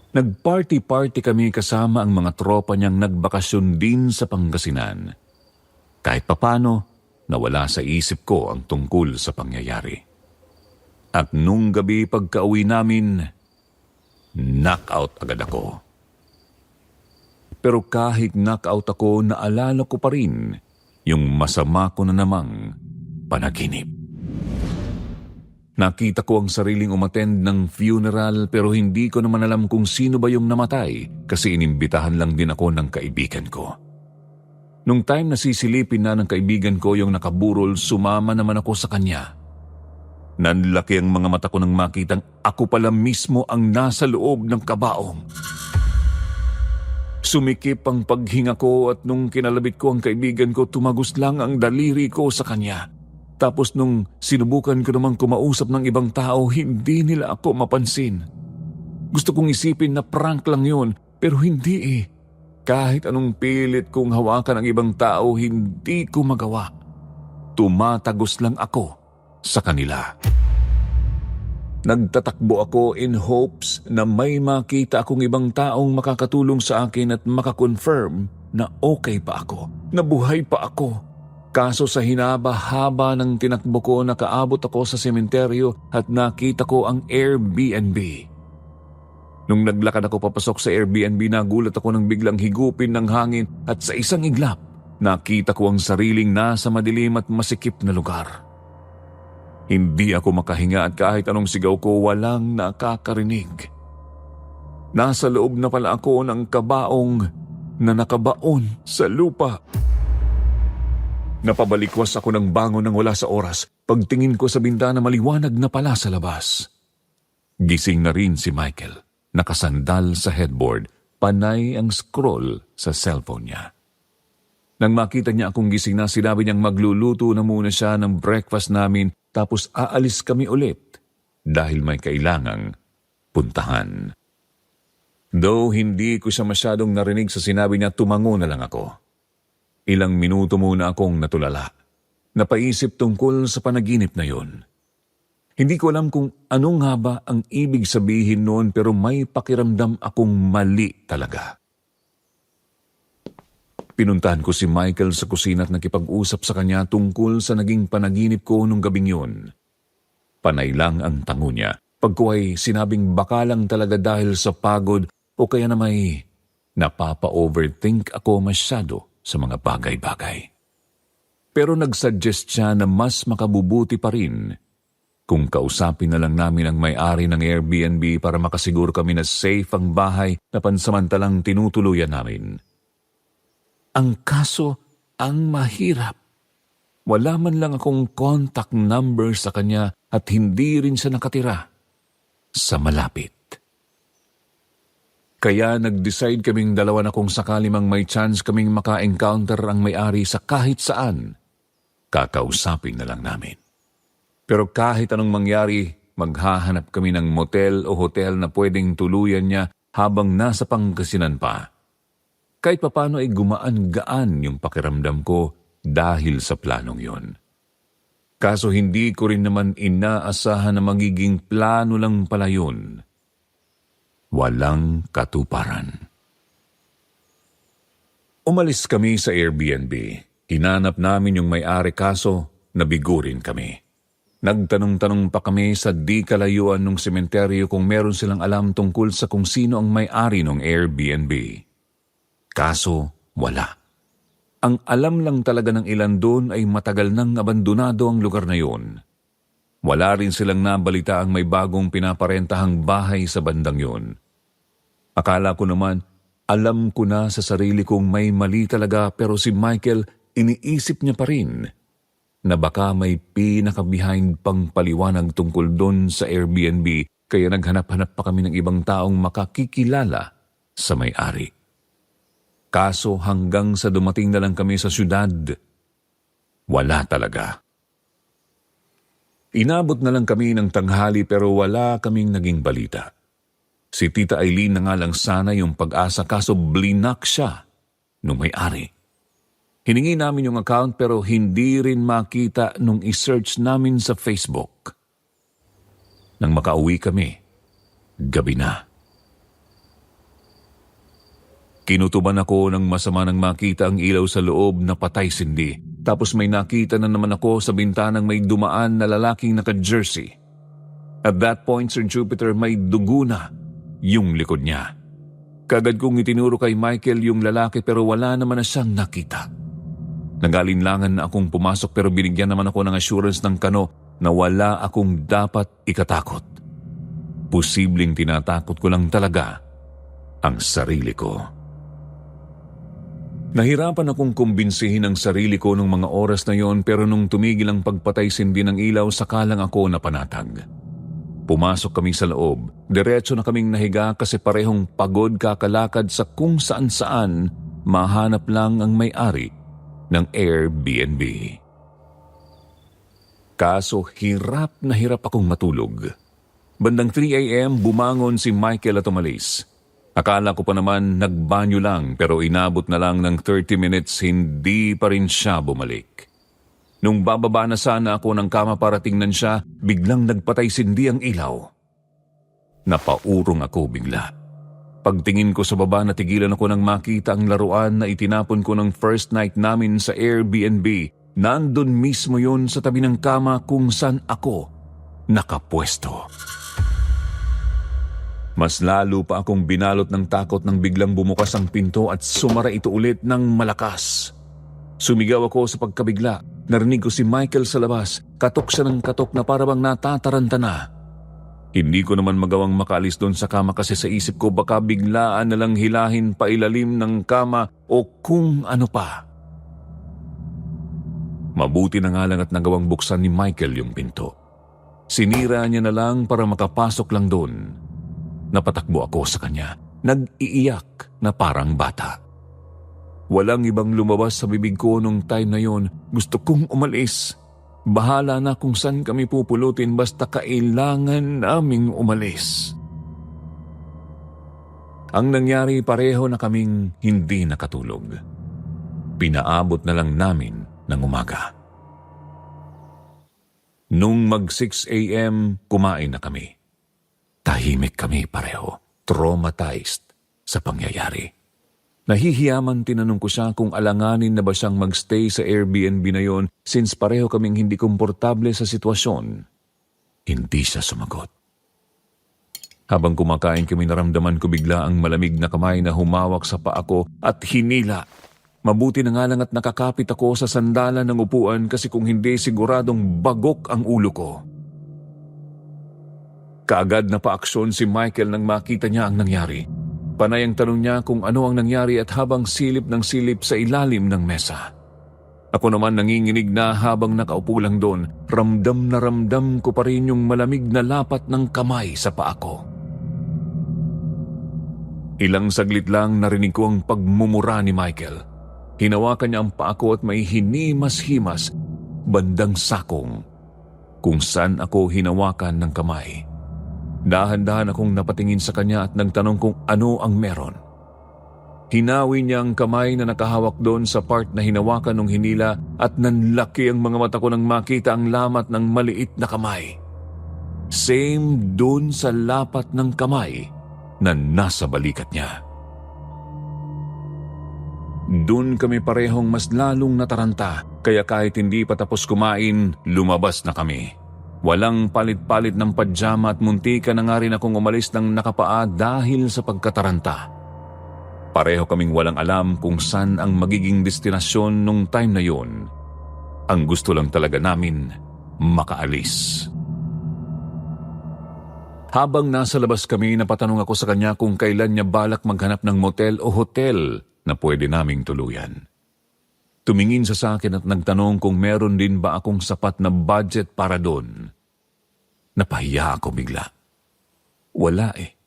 Nagparty-party kami kasama ang mga tropa niyang nagbakasyon din sa Pangasinan. Kahit papano, nawala sa isip ko ang tungkol sa pangyayari. At nung gabi pagka-uwi namin, knockout agad ako. Pero kahit knockout ako, naalala ko pa rin yung masama ko na namang panaginip. Nakita ko ang sariling umattend ng funeral pero hindi ko naman alam kung sino ba yung namatay kasi inimbitahan lang din ako ng kaibigan ko. Nung time na sisilipin na ng kaibigan ko yung nakaburol, sumama naman ako sa kanya. Nanlaki ang mga mata ko nang makitang ako pala mismo ang nasa loob ng kabaong. Sumikip ang paghinga ko at nung kinalabit ko ang kaibigan ko, tumagos lang ang daliri ko sa kanya. Tapos nung sinubukan ko namang kumausap ng ibang tao, hindi nila ako mapansin. Gusto kong isipin na prank lang yun, pero hindi eh. Kahit anong pilit kong hawakan ang ibang tao, hindi ko magawa. Tumatagos lang ako sa kanila. Nagtatakbo ako in hopes na may makita akong ibang taong makakatulong sa akin at makakonfirm na okay pa ako, na buhay pa ako. Kaso sa hinaba-haba ng tinakbo ko, nakaabot ako sa sementeryo at nakita ko ang Airbnb. Nung naglakad ako papasok sa Airbnb, nagulat ako nang biglang higupin ng hangin at sa isang iglap, nakita ko ang sariling nasa madilim at masikip na lugar. Hindi ako makahinga at kahit anong sigaw ko, walang nakakarinig. Nasa loob na pala ako ng kabaong na nakabaon sa lupa. Napabalikwas ako ng bangon nang wala sa oras. Pagtingin ko sa bintana, maliwanag na pala sa labas. Gising na rin si Michael. Nakasandal sa headboard. Panay ang scroll sa cellphone niya. Nang makita niya akong gising na, sinabi niyang magluluto na muna siya ng breakfast namin tapos aalis kami ulit dahil may kailangang puntahan. Though hindi ko siya masyadong narinig sa sinabi niya, tumango na lang ako. Ilang minuto muna akong natulala. Napaisip tungkol sa panaginip na yon. Hindi ko alam kung ano nga ba ang ibig sabihin noon pero may pakiramdam akong mali talaga. Pinuntahan ko si Michael sa kusina at nakipag-usap sa kanya tungkol sa naging panaginip ko nung gabing yun. Panay lang ang tango niya. Pagko ay sinabing baka lang talaga dahil sa pagod o kaya na may napapa-overthink ako masyado sa mga bagay-bagay. Pero nagsuggest siya na mas makabubuti pa rin kung kausapin na lang namin ang may-ari ng Airbnb para makasiguro kami na safe ang bahay na pansamantalang tinutuluyan namin. Ang kaso, ang mahirap. Wala man lang akong contact number sa kanya at hindi rin siya nakatira sa malapit. Kaya nag-decide kaming dalawa na kung sakali mang may chance kaming maka-encounter ang may-ari sa kahit saan, kakausapin na lang namin. Pero kahit anong mangyari, maghahanap kami ng motel o hotel na pwedeng tuluyan niya habang nasa Pangasinan pa. Kahit papano ay gumaan-gaan yung pakiramdam ko dahil sa planong yon. Kaso hindi ko rin naman inaasahan na magiging plano lang pala yun. Walang katuparan. Umalis kami sa Airbnb. Hinanap namin yung may-ari kaso nabigo rin kami. Nagtanong-tanong pa kami sa di kalayuan ng sementeryo kung meron silang alam tungkol sa kung sino ang may-ari ng Airbnb. Kaso wala. Ang alam lang talaga ng ilan doon ay matagal nang abandonado ang lugar na yun. Wala rin silang nabalita ang may bagong pinaparentahang bahay sa bandang yun. Akala ko naman, alam ko na sa sarili kong may mali talaga pero si Michael iniisip niya pa rin na baka may pinaka-behind pang paliwanag tungkol doon sa Airbnb kaya naghanap-hanap pa kami ng ibang taong makakikilala sa may-ari. Kaso hanggang sa dumating na lang kami sa syudad, wala talaga. Inabot na lang kami ng tanghali pero wala kaming naging balita. Si Tita Eileen na nga lang sana yung pag-asa kaso blinak siya nung may-ari. Hiningi namin yung account pero hindi rin makita nung isearch namin sa Facebook. Nang makauwi kami, gabi na. Kinutuban ako ng masama nang makita ang ilaw sa loob na patay sindi. Tapos may nakita na naman ako sa bintanang may dumaan na lalaking naka-jersey. At that point, Sir Jupiter, may dugo na yung likod niya. Kagad kong itinuro kay Michael yung lalaki pero wala naman na siyang nakita. Nag-alinlangan na akong pumasok pero binigyan naman ako ng assurance ng kano na wala akong dapat ikatakot. Posibleng tinatakot ko lang talaga ang sarili ko. Nahirapan akong kumbinsihin ang sarili ko nung mga oras na yon pero nung tumigil ang pagpatay-sindi ng ilaw saka lang ako napanatag. Pumasok kami sa loob, diretso na kaming nahiga kasi parehong pagod kakalakad sa kung saan-saan mahanap lang ang may-ari ng Airbnb. Kaso hirap na hirap akong matulog. Bandang 3 a.m. bumangon si Michael at umalis. Akala ko pa naman nagbanyo lang pero inabot na lang ng 30 minutes hindi pa rin siya bumalik. Nung bababa na sana ako ng kama para tingnan siya, biglang nagpatay-sindi ang ilaw. Napaurong ako bigla. Pagtingin ko sa baba natigilan ako nang makita ang laruan na itinapon ko ng first night namin sa Airbnb. Nandun mismo yun sa tabi ng kama kung saan ako nakapwesto. Mas lalo pa akong binalot ng takot nang biglang bumukas ang pinto at sumara ito ulit ng malakas. Sumigaw ako sa pagkabigla. Narinig ko si Michael sa labas. Katok siya ng katok na parabang natataranta na. Hindi ko naman magawang makaalis doon sa kama kasi sa isip ko baka biglaan na lang hilahin pa ilalim ng kama o kung ano pa. Mabuti na nga lang at nagawang buksan ni Michael yung pinto. Sinira niya na lang para makapasok lang doon. Napatakbo ako sa kanya. Nag-iiyak na parang bata. Walang ibang lumabas sa bibig ko nung time na yon. Gusto kong umalis. Bahala na kung saan kami pupulutin basta kailangan naming umalis. Ang nangyari pareho na kaming hindi nakatulog. Pinaabot na lang namin ng umaga. Nung mag 6 a.m. kumain na kami. Tahimik kami pareho, traumatized sa pangyayari. Nahihiyaman tinanong ko siya kung alanganin na ba siyang magstay sa Airbnb na yon since pareho kaming hindi komportable sa sitwasyon. Hindi siya sumagot. Habang kumakain kami naramdaman ko bigla ang malamig na kamay na humawak sa paa ko at hinila. Mabuti na nga lang at nakakapit ako sa sandalan ng upuan kasi kung hindi siguradong bagok ang ulo ko. Kaagad na paaksyon si Michael nang makita niya ang nangyari. Panay ang tanong niya kung ano ang nangyari at habang silip ng silip sa ilalim ng mesa. Ako naman nanginginig na habang nakaupo lang doon. Ramdam na ramdam ko pa rin yung malamig na lapat ng kamay sa paa ko. Ilang saglit lang narinig ko ang pagmumura ni Michael. Hinawakan niya ang paa ko at may hinimas-himas bandang sakong kung saan ako hinawakan ng kamay. Dahan-dahan akong napatingin sa kanya at nagtanong kung ano ang meron. Hinawi niya ang kamay na nakahawak doon sa part na hinawakan ng hinila at nanlaki ang mga mata ko nang makita ang lamat ng maliit na kamay. Same doon sa lapat ng kamay na nasa balikat niya. Doon kami parehong mas lalong nataranta kaya kahit hindi pa tapos kumain, lumabas na kami. Walang palit-palit ng pajama at muntika na nga rin akong umalis ng nakapaa dahil sa pagkataranta. Pareho kaming walang alam kung saan ang magiging destinasyon nung time na yon. Ang gusto lang talaga namin, makaalis. Habang nasa labas kami, napatanong ako sa kanya kung kailan niya balak maghanap ng motel o hotel na pwede naming tuluyan. Tumingin siya sa akin at nagtanong kung meron din ba akong sapat na budget para doon. Napahiya ako bigla. Wala eh.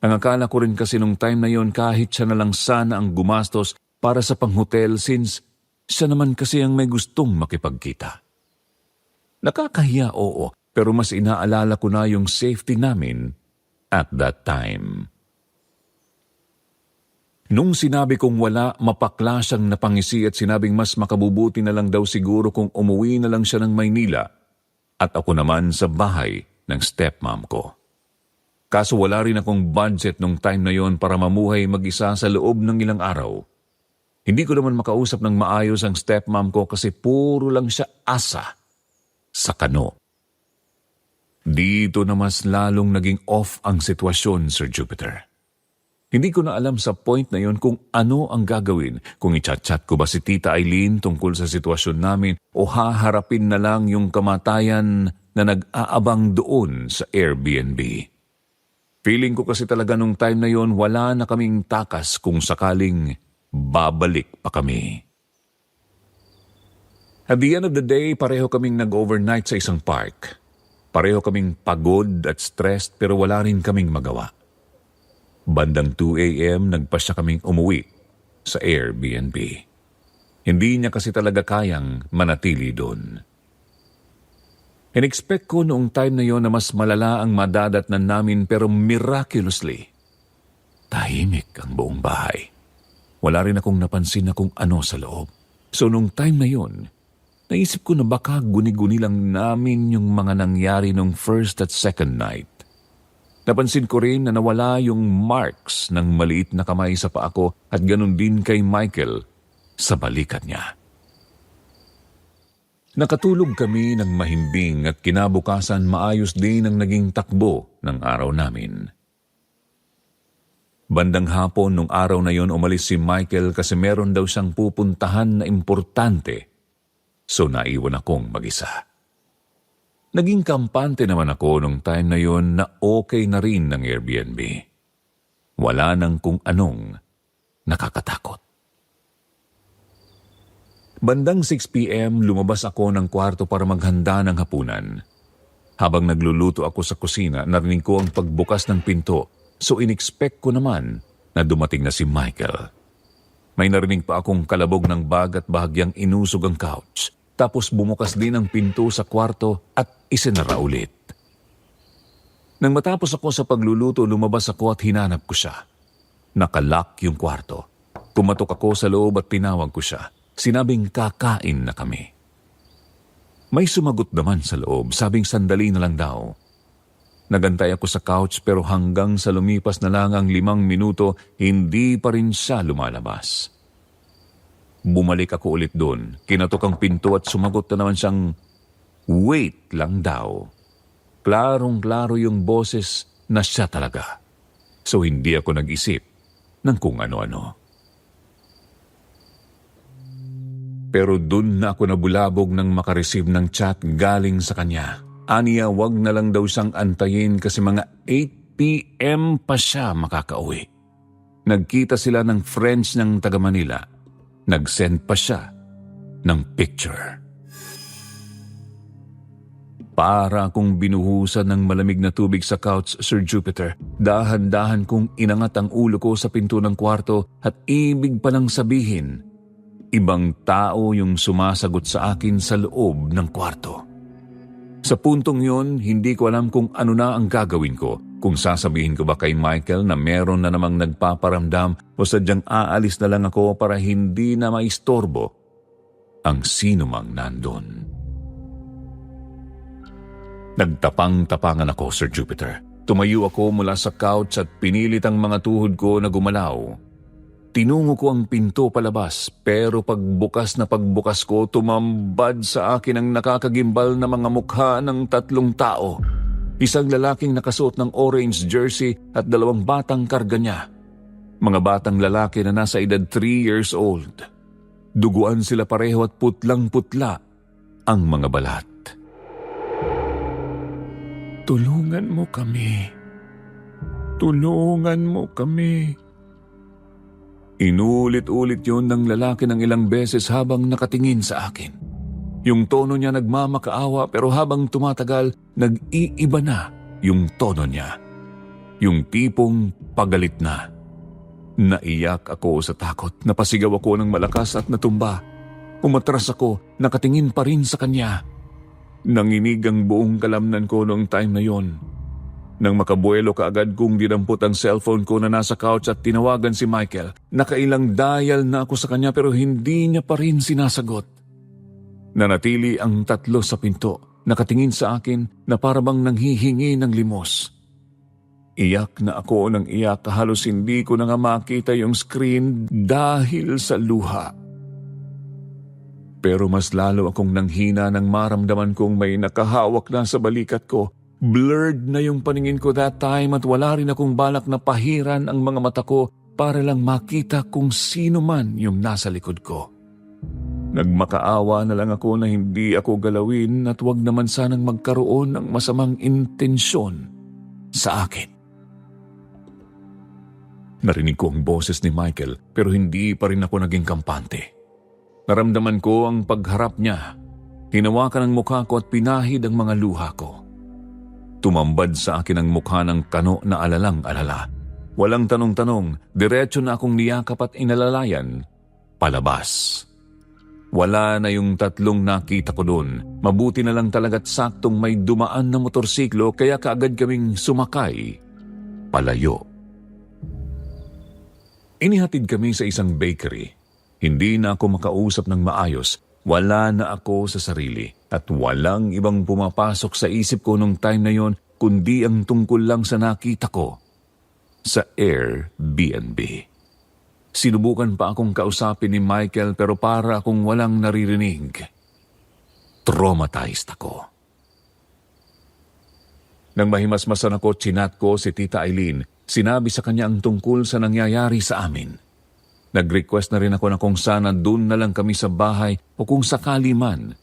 Ang akala ko rin kasi nung time na yon kahit siya na lang sana ang gumastos para sa panghotel since siya naman kasi ang may gustong makipagkita. Nakakahiya, oo, pero mas inaalala ko na yung safety namin at that time. Nung sinabi kong wala, mapakla siyang napangisi at sinabing mas makabubuti na lang daw siguro kung umuwi na lang siya ng Maynila at ako naman sa bahay ng stepmom ko. Kaso wala rin akong budget nung time na yon para mamuhay mag-isa sa loob ng ilang araw. Hindi ko naman makausap ng maayos ang stepmom ko kasi puro lang siya asa sa kano. Dito na mas lalong naging off ang sitwasyon, Sir Jupiter. Hindi ko na alam sa point na yon kung ano ang gagawin, kung i-chat-chat ko ba si Tita Eileen tungkol sa sitwasyon namin o haharapin na lang yung kamatayan na nag-aabang doon sa Airbnb. Feeling ko kasi talaga nung time na yon wala na kaming takas kung sakaling babalik pa kami. At the end of the day, pareho kaming nag-overnight sa isang park. Pareho kaming pagod at stressed pero wala rin kaming magawa. Bandang 2 a.m. nagpasya kaming umuwi sa Airbnb. Hindi niya kasi talaga kayang manatili doon. In-expect ko noong time na yon na mas malala ang madadatnan namin pero miraculously, tahimik ang buong bahay. Wala rin akong napansin na kung ano sa loob. So noong time na yon, naisip ko na baka guni-guni lang namin yung mga nangyari nung first at second night. Napansin ko rin na nawala yung marks ng maliit na kamay sa paa ko at ganun din kay Michael sa balikat niya. Nakatulog kami ng mahimbing at kinabukasan maayos din ang naging takbo ng araw namin. Bandang hapon nung araw na yon umalis si Michael kasi meron daw siyang pupuntahan na importante, so naiwan akong mag-isa. Naging kampante naman ako nung time na yon na okay na rin ng Airbnb. Wala nang kung anong nakakatakot. Bandang 6 p.m. lumabas ako ng kwarto para maghanda ng hapunan. Habang nagluluto ako sa kusina, narinig ko ang pagbukas ng pinto, so in-expect ko naman na dumating na si Michael. May narinig pa akong kalabog ng bag at bahagyang inusog ang couch. Tapos bumukas din ang pinto sa kwarto at isinara ulit. Nang matapos ako sa pagluluto, lumabas ako at hinanap ko siya. Nakalock yung kwarto. Kumatok ako sa loob at tinawag ko siya. Sinabing kakain na kami. May sumagot naman sa loob, sabing sandali na lang daw. Nagantay ako sa couch pero hanggang sa lumipas na lang ang 5 minuto, hindi pa rin siya lumalabas. Bumalik ako ulit doon, kinatok ang pinto at sumagot na naman siyang, wait lang daw. Klarong-klaro yung boses na siya talaga. So hindi ako nag-isip ng kung ano-ano. Pero dun na ako nabulabog nang makareceive ng chat galing sa kanya. Aniya, wag na lang daw siyang antayin kasi mga 8 p.m. pa siya makakauwi. Nagkita sila ng friends ng taga Manila. Nag-send pa siya ng picture. Para akong binuhusan ng malamig na tubig sa couch, Sir Jupiter. Dahan-dahan kong inangat ang ulo ko sa pinto ng kwarto at ibig palang sabihin, ibang tao yung sumasagot sa akin sa loob ng kwarto. Sa puntong yun, hindi ko alam kung ano na ang gagawin ko. Kung sasabihin ko ba kay Michael na meron na namang nagpaparamdam o sadyang aalis na lang ako para hindi na maistorbo ang sinumang nandun. Nagtapang-tapangan ako, Sir Jupiter. Tumayo ako mula sa couch at pinilit ang mga tuhod ko na gumalaw. Tinungo ko ang pinto palabas pero pagbukas ko, tumambad sa akin ang nakakagimbal na mga mukha ng 3 tao. Isang lalaking nakasuot ng orange jersey at 2 batang karga niya. Mga batang lalaki na nasa edad 3 years old. Duguan sila pareho at putlang-putla ang mga balat. Tulungan mo kami. Tulungan mo kami. Inulit-ulit yun ng lalaki ng ilang beses habang nakatingin sa akin. Yung tono niya nagmamakaawa pero habang tumatagal, nag-iiba na yung tono niya. Yung tipong pagalit na. Naiyak ako sa takot, napasigaw ako ng malakas at natumba. Umatras ako, nakatingin pa rin sa kanya. Nanginig ang buong kalamnan ko noong time na yon. Nang makabuelo kaagad kong dinampot ang cellphone ko na nasa couch at tinawagan si Michael. Nakailang dial na ako sa kanya pero hindi niya pa rin sinasagot. Nanatili ang tatlo sa pinto, nakatingin sa akin na parabang nanghihingi ng limos. Iyak na ako ng iyak, halos hindi ko na nga makita yung screen dahil sa luha. Pero mas lalo akong nanghina nang maramdaman kong may nakahawak na sa balikat ko. Blurred na yung paningin ko that time at wala rin akong balak na pahiran ang mga mata ko para lang makita kung sino man yung nasa likod ko. Nagmakaawa na lang ako na hindi ako galawin at wag naman sanang magkaroon ng masamang intensyon sa akin. Narinig ko ang boses ni Michael pero hindi pa rin ako naging kampante. Naramdaman ko ang pagharap niya. Hinawakan ang mukha ko at pinahid ang mga luha ko. Tumambad sa akin ang mukha ng kano na alalang-alala. Walang tanong-tanong, diretso na akong niyakap at inalalayan, palabas. Wala na yung tatlong nakita ko doon. Mabuti na lang talaga't saktong may dumaan na motorsiklo kaya kaagad kaming sumakay, palayo. Inihatid kami sa isang bakery. Hindi na ako makausap ng maayos. Wala na ako sa sarili at walang ibang pumapasok sa isip ko nung time na yon kundi ang tungkol lang sa nakita ko sa Airbnb. Sinubukan pa akong kausapin ni Michael pero para akong walang naririnig. Traumatized ako. Nang mahimasmasan ako, chinat ko si Tita Eileen. Sinabi sa kanya ang tungkol sa nangyayari sa amin. Nag-request na rin ako na kung sana doon na lang kami sa bahay o kung sakali man,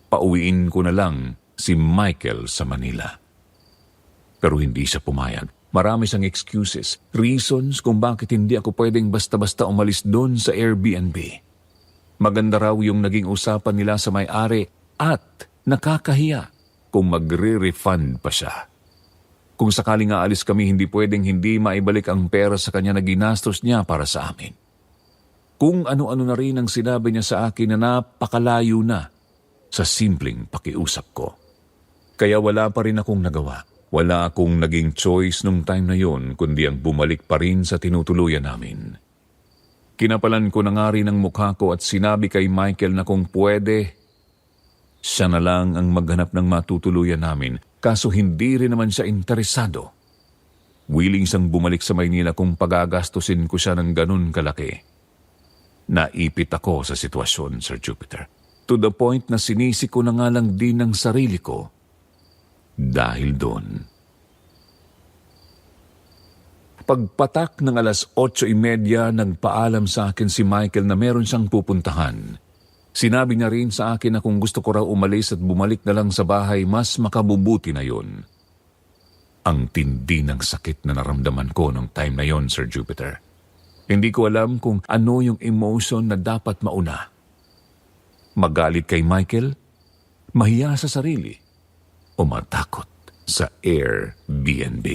pauwiin ko na lang si Michael sa Manila. Pero hindi siya pumayag. Marami siyang excuses, reasons kung bakit hindi ako pwedeng basta-basta umalis doon sa Airbnb. Maganda raw yung naging usapan nila sa may-ari at nakakahiya kung magre-refund pa siya. Kung sakaling aalis kami, hindi pwedeng hindi maibalik ang pera sa kanya na ginastos niya para sa amin. Kung ano-ano na rin ang sinabi niya sa akin na napakalayo na sa simpleng pakiusap ko. Kaya wala pa rin akong nagawa. Wala akong naging choice nung time na yon kundi ang bumalik pa rin sa tinutuluyan namin. Kinapalan ko na nga rin ang mukha ko at sinabi kay Michael na kung pwede, siya na lang ang maghanap ng matutuluyan namin. Kaso hindi rin naman siya interesado. Willing siyang bumalik sa Maynila kung pagagastusin ko siya ng ganun kalaki. Naipit ako sa sitwasyon, Sir Jupiter. To the point na sinisi ko na nga lang din ang sarili ko dahil doon. Pagpatak ng 8:30, nagpaalam sa akin si Michael na meron siyang pupuntahan. Sinabi niya rin sa akin na kung gusto ko raw umalis at bumalik na lang sa bahay, mas makabubuti na yon. Ang tindi ng sakit na naramdaman ko nung time na yon, Sir Jupiter. Hindi ko alam kung ano yung emotion na dapat mauna. Magalit kay Michael, mahiya sa sarili, o matakot sa Airbnb.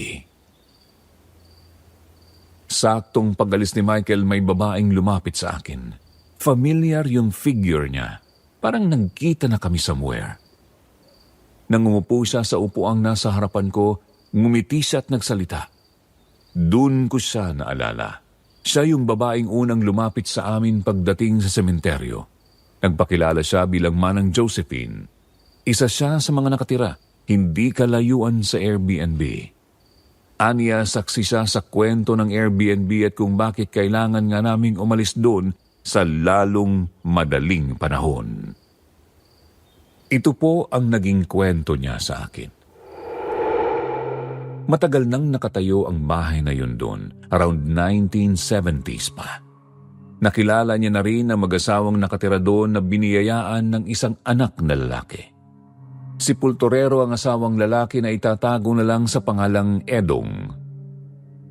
Saktong pag-alis ni Michael, may babaeng lumapit sa akin. Familiar yung figure niya. Parang nagkita na kami somewhere. Nang umupo siya sa upuang nasa harapan ko, ngumiti siya at nagsalita. Doon ko siya naalala. Siya yung babaeng unang lumapit sa amin pagdating sa sementeryo. Nagpakilala siya bilang Manang Josephine. Isa siya sa mga nakatira, hindi kalayuan sa Airbnb. Aniya, saksi siya sa kwento ng Airbnb at kung bakit kailangan nga naming umalis doon sa lalong madaling panahon. Ito po ang naging kwento niya sa akin. Matagal nang nakatayo ang bahay na yun doon, around 1970s pa. Nakilala niya na rin ang mag-asawang nakatira doon na biniyayaan ng isang anak na lalaki. Sepulturero ang asawang lalaki na itatago na lang sa pangalang Edong.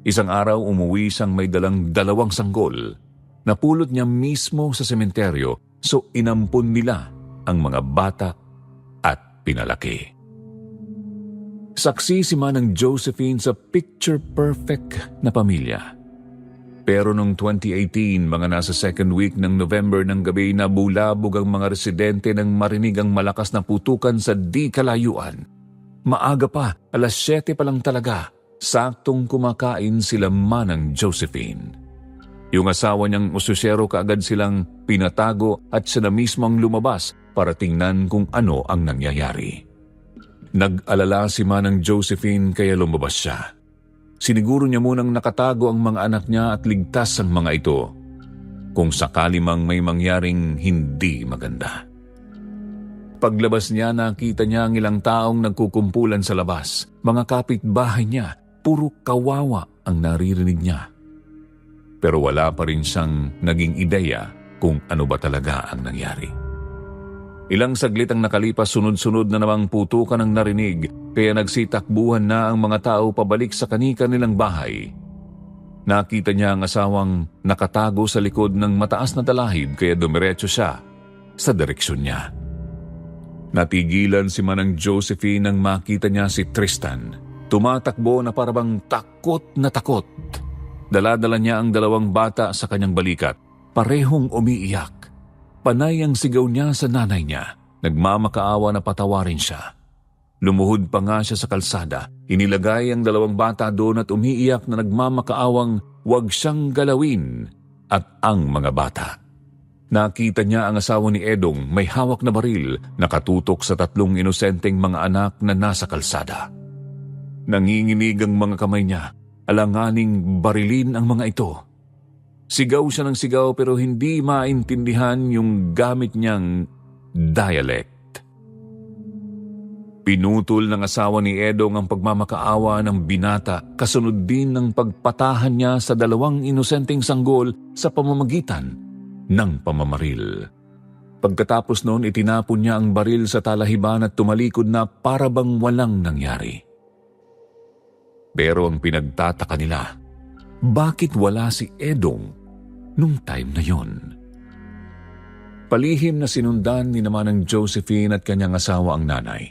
Isang araw umuwi siyang may dalang 2 sanggol. Napulot niya mismo sa sementeryo, so inampun nila ang mga bata at pinalaki. Saksi si Manang Josephine sa picture-perfect na pamilya. Pero noong 2018, mga nasa second week ng November ng gabi, nabulabog ang mga residente nang marinig ang malakas na putukan sa di kalayuan. Maaga pa, 7:00 pa lang talaga, saktong kumakain sila Manang Josephine. Yung asawa niyang ususyero kaagad silang pinatago at siya na mismo ang lumabas para tingnan kung ano ang nangyayari. Nag-alala si Manang Josephine kaya lumabas siya. Siniguro niya munang nakatago ang mga anak niya at ligtas ang mga ito kung sakali mang may mangyaring hindi maganda. Paglabas niya, nakita niya ang ilang taong nagkukumpulan sa labas. Mga kapitbahay niya, puro kawawa ang naririnig niya. Pero wala pa rin siyang naging ideya kung ano ba talaga ang nangyari. Ilang saglit ang nakalipas, sunod-sunod na namang putukan ang narinig, kaya nagsitakbuhan na ang mga tao pabalik sa kani-kanilang bahay. Nakita niya ang asawang nakatago sa likod ng mataas na talahib, kaya dumiretso siya sa direksyon niya. Natigilan si Manang Josephine nang makita niya si Tristan. Tumatakbo na parabang takot na takot. Dala-dala niya ang 2 bata sa kanyang balikat. Parehong umiiyak. Panay ang sigaw niya sa nanay niya. Nagmamakaawa na patawarin siya. Lumuhod pa nga siya sa kalsada. Inilagay ang 2 bata doon at umiiyak na nagmamakaawang huwag siyang galawin at ang mga bata. Nakita niya ang asawa ni Edong may hawak na baril, nakatutok sa 3 inosenteng mga anak na nasa kalsada. Nanginginig ang mga kamay niya, alanganing barilin ang mga ito. Sigaw siya ng sigaw pero hindi maintindihan yung gamit niyang dialect. Pinutol ng asawa ni Edong ang pagmamakaawa ng binata, kasunod din ng pagpatahan niya sa 2 inosenteng sanggol sa pamamagitan ng pamamaril. Pagkatapos noon, itinapon niya ang baril sa talahiban at tumalikod na para bang walang nangyari. Pero ang pinagtataka nila, bakit wala si Edong nung time na yon? Palihim na sinundan ni naman ng Josephine at kanyang asawa ang nanay.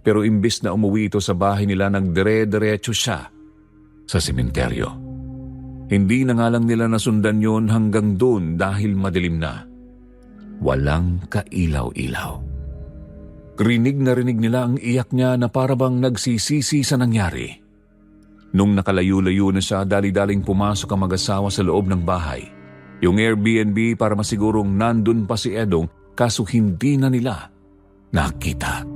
Pero imbis na umuwi ito sa bahay nila, nagdire-diretso siya sa sementeryo. Hindi na nga lang nila nasundan yon hanggang doon dahil madilim na. Walang kailaw-ilaw. Rinig na rinig nila ang iyak niya na parabang nagsisisi sa nangyari. Nung nakalayo-layo na siya, dali-daling pumasok ang mag-asawa sa loob ng bahay. Yung Airbnb para masigurong nandun pa si Edong, kaso hindi na nila nakita.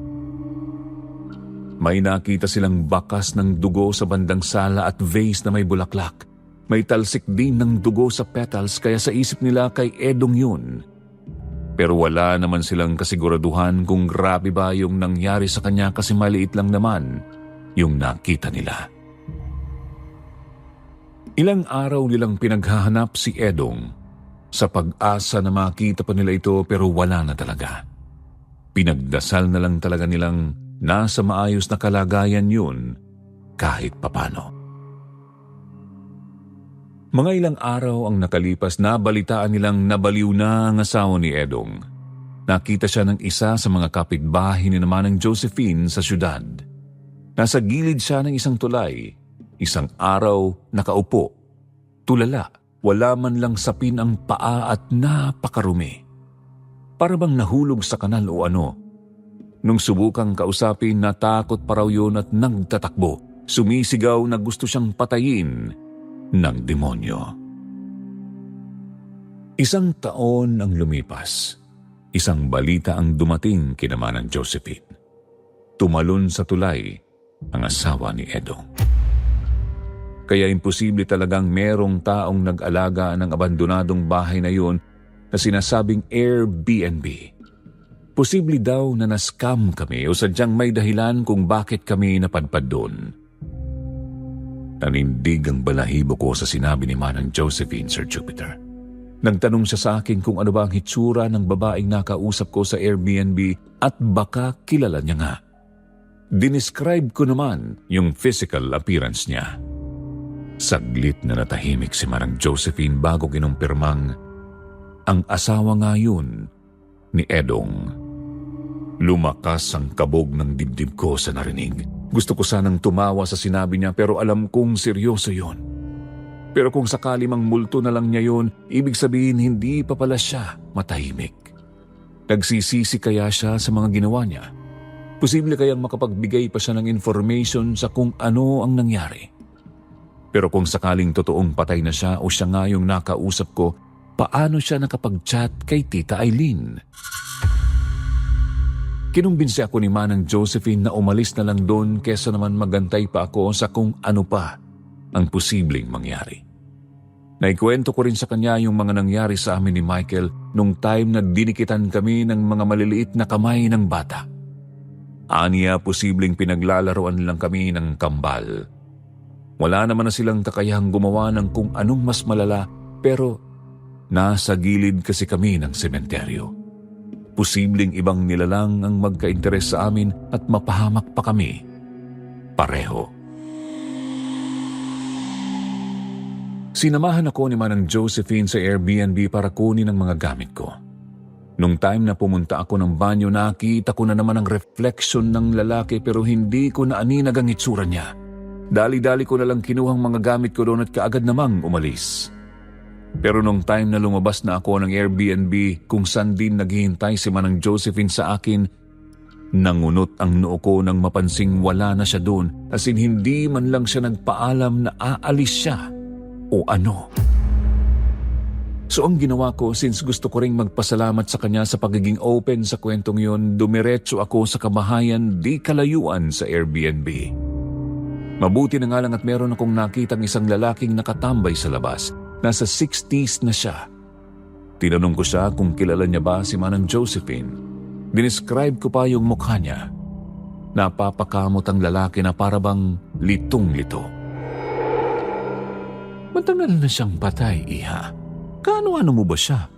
May nakita silang bakas ng dugo sa bandang sala at vase na may bulaklak. May talsik din ng dugo sa petals, kaya sa isip nila kay Edong yun. Pero wala naman silang kasiguraduhan kung grabe ba yung nangyari sa kanya kasi maliit lang naman yung nakita nila. Ilang araw nilang pinaghahanap si Edong sa pag-asa na makita pa nila ito, pero wala na talaga. Pinagdasal na lang talaga nilang nasa maayos na kalagayan yun kahit papano. Mga ilang araw ang nakalipas, nabalitaan nilang nabaliw na ang asawa ni Edong. Nakita siya ng isa sa mga kapitbahay ni naman ng Josephine sa syudad. Nasa gilid siya ng isang tulay. Isang araw nakaupo, tulala, wala man lang sapin ang paa at napakarumi. Para bang nahulog sa kanal o ano. Nung subukang kausapin, natakot pa raw yun at nagtatakbo. Sumisigaw na gusto siyang patayin ng demonyo. 1 taon ang lumipas. Isang balita ang dumating kina Manang Josephine. Tumalon sa tulay ang asawa ni Edong. Kaya imposible talagang merong taong nag-alaga ng abandonadong bahay na yun na sinasabing Airbnb. Posible daw na na-scam kami o sadyang may dahilan kung bakit kami napadpad doon. Nanindig ang balahibo ko sa sinabi ni Manang Josephine, Sir Jupiter. Nagtanong siya sa akin kung ano ba ang hitsura ng babaeng nakausap ko sa Airbnb at baka kilala niya nga. Dinescribe ko naman yung physical appearance niya. Saglit na natahimik si Manang Josephine bago kinumpirmang ang asawa nga yun ni Edong. Lumakas ang kabog ng dibdib ko sa narinig. Gusto ko sanang tumawa sa sinabi niya pero alam kong seryoso yun. Pero kung sakali mang multo na lang niya yun, ibig sabihin hindi pa pala siya matahimik. Nagsisisi kaya siya sa mga ginawa niya? Posible kayang makapagbigay pa siya ng information sa kung ano ang nangyari. Pero kung sakaling totoong patay na siya o siya nga yung nakausap ko, paano siya nakapag-chat kay Tita Eileen? Kinumbinsi ako ni Manang Josephine na umalis na lang doon kesa naman magantay pa ako sa kung ano pa ang posibleng mangyari. Naikwento ko rin sa kanya yung mga nangyari sa amin ni Michael nung time na dinikitan kami ng mga maliliit na kamay ng bata. Aniya, posibleng pinaglalaroan lang kami ng kambal. Wala naman na silang kakayahang gumawa ng kung anong mas malala pero nasa gilid kasi kami ng sementeryo. Posibleng ibang nilalang ang magka-interes sa amin at mapahamak pa kami pareho. Sinamahan ako ni Manang Josephine sa Airbnb para kunin ang mga gamit ko. Nung time na pumunta ako ng banyo, nakita ko na naman ang reflection ng lalaki pero hindi ko na aninag ang itsura niya. Dali-dali ko na lang kinuhang mga gamit ko doon at kaagad namang umalis. Pero nung time na lumabas na ako ng Airbnb kung saan din naghihintay si Manang Josephine sa akin, nangunot ang noo ko nang mapansing wala na siya doon as in hindi man lang siya nagpaalam na aalis siya o ano. So ang ginawa ko, since gusto ko ring magpasalamat sa kanya sa pagiging open sa kwentong yon, dumiretso ako sa kabahayan di kalayuan sa Airbnb. Mabuti na nga lang at meron akong nakitang isang lalaking nakatambay sa labas. Nasa 60s na siya. Tinanong ko siya kung kilala niya ba si Manang Josephine. Dinescribe ko pa yung mukha niya. Napapakamot ang lalaki na parabang litong-lito. Matagal na siyang patay, iha. Kaano-ano mo ba siya?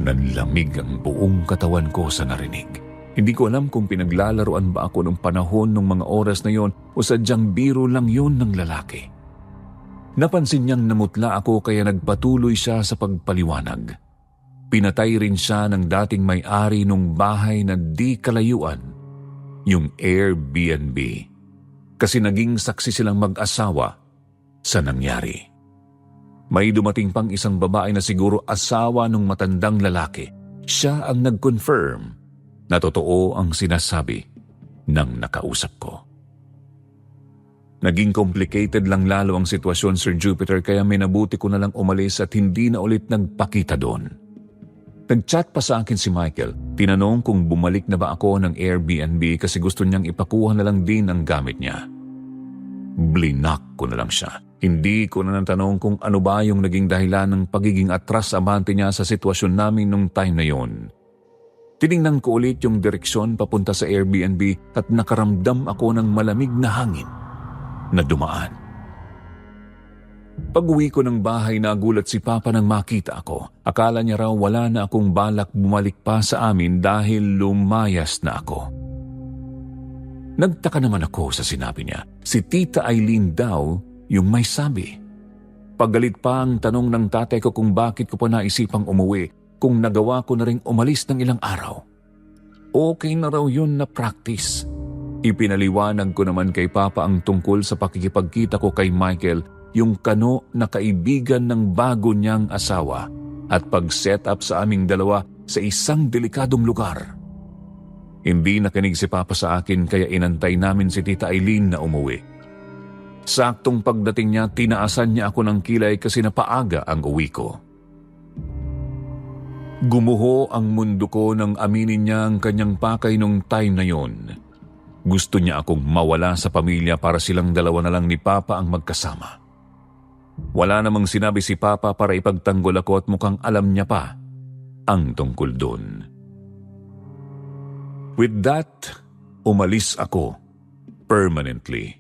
Nanlamig ang buong katawan ko sa narinig. Hindi ko alam kung pinaglalaroan ba ako ng panahon ng mga oras na yon o sadyang biro lang yon ng lalaki. Napansin niyang namutla ako kaya nagpatuloy siya sa pagpaliwanag. Pinatay rin siya ng dating may-ari nung bahay na di kalayuan, yung Airbnb. Kasi naging saksi silang mag-asawa sa nangyari. May dumating pang isang babae na siguro asawa nung matandang lalaki. Siya ang nag-confirm na totoo ang sinasabi ng nakausap ko. Naging complicated lang lalo ang sitwasyon, Sir Jupiter, kaya minabuti ko na lang umalis at hindi na ulit nagpakita doon. Nag-chat pa sa akin si Michael. Tinanong kung bumalik na ba ako ng Airbnb kasi gusto niyang ipakuha na lang din ang gamit niya. Blinak ko na lang siya. Hindi ko na natanong kung ano ba yung naging dahilan ng pagiging atras-abante niya sa sitwasyon namin nung time na yon. Tiningnan ko ulit yung direksyon papunta sa Airbnb at nakaramdam ako ng malamig na hangin na dumaan. Pag-uwi ko ng bahay, nagulat si Papa nang makita ako. Akala niya raw wala na akong balak bumalik pa sa amin dahil lumayas na ako. Nagtaka naman ako sa sinabi niya. Si Tita Eileen daw yung may sabi. Paggalit pa ang tanong ng tatay ko kung bakit ko pa naisipang umuwi kung nagawa ko na ring umalis ng ilang araw. Okay na raw yun na practice. Ipinaliwanag ko naman kay Papa ang tungkol sa pakikipagkita ko kay Michael, yung kano na kaibigan ng bago niyang asawa at pag-set up sa aming dalawa sa isang delikadong lugar. Hindi nakinig si Papa sa akin kaya inantay namin si Tita Eileen na umuwi. Saktong pagdating niya, tinaasan niya ako ng kilay kasi napaaga ang uwi ko. Gumuho ang mundo ko nang aminin niya ang kanyang pakay nung time na yon. Gusto niya akong mawala sa pamilya para silang dalawa na lang ni Papa ang magkasama. Wala namang sinabi si Papa para ipagtanggol ako at mukhang alam niya pa ang tungkol doon. With that, umalis ako permanently.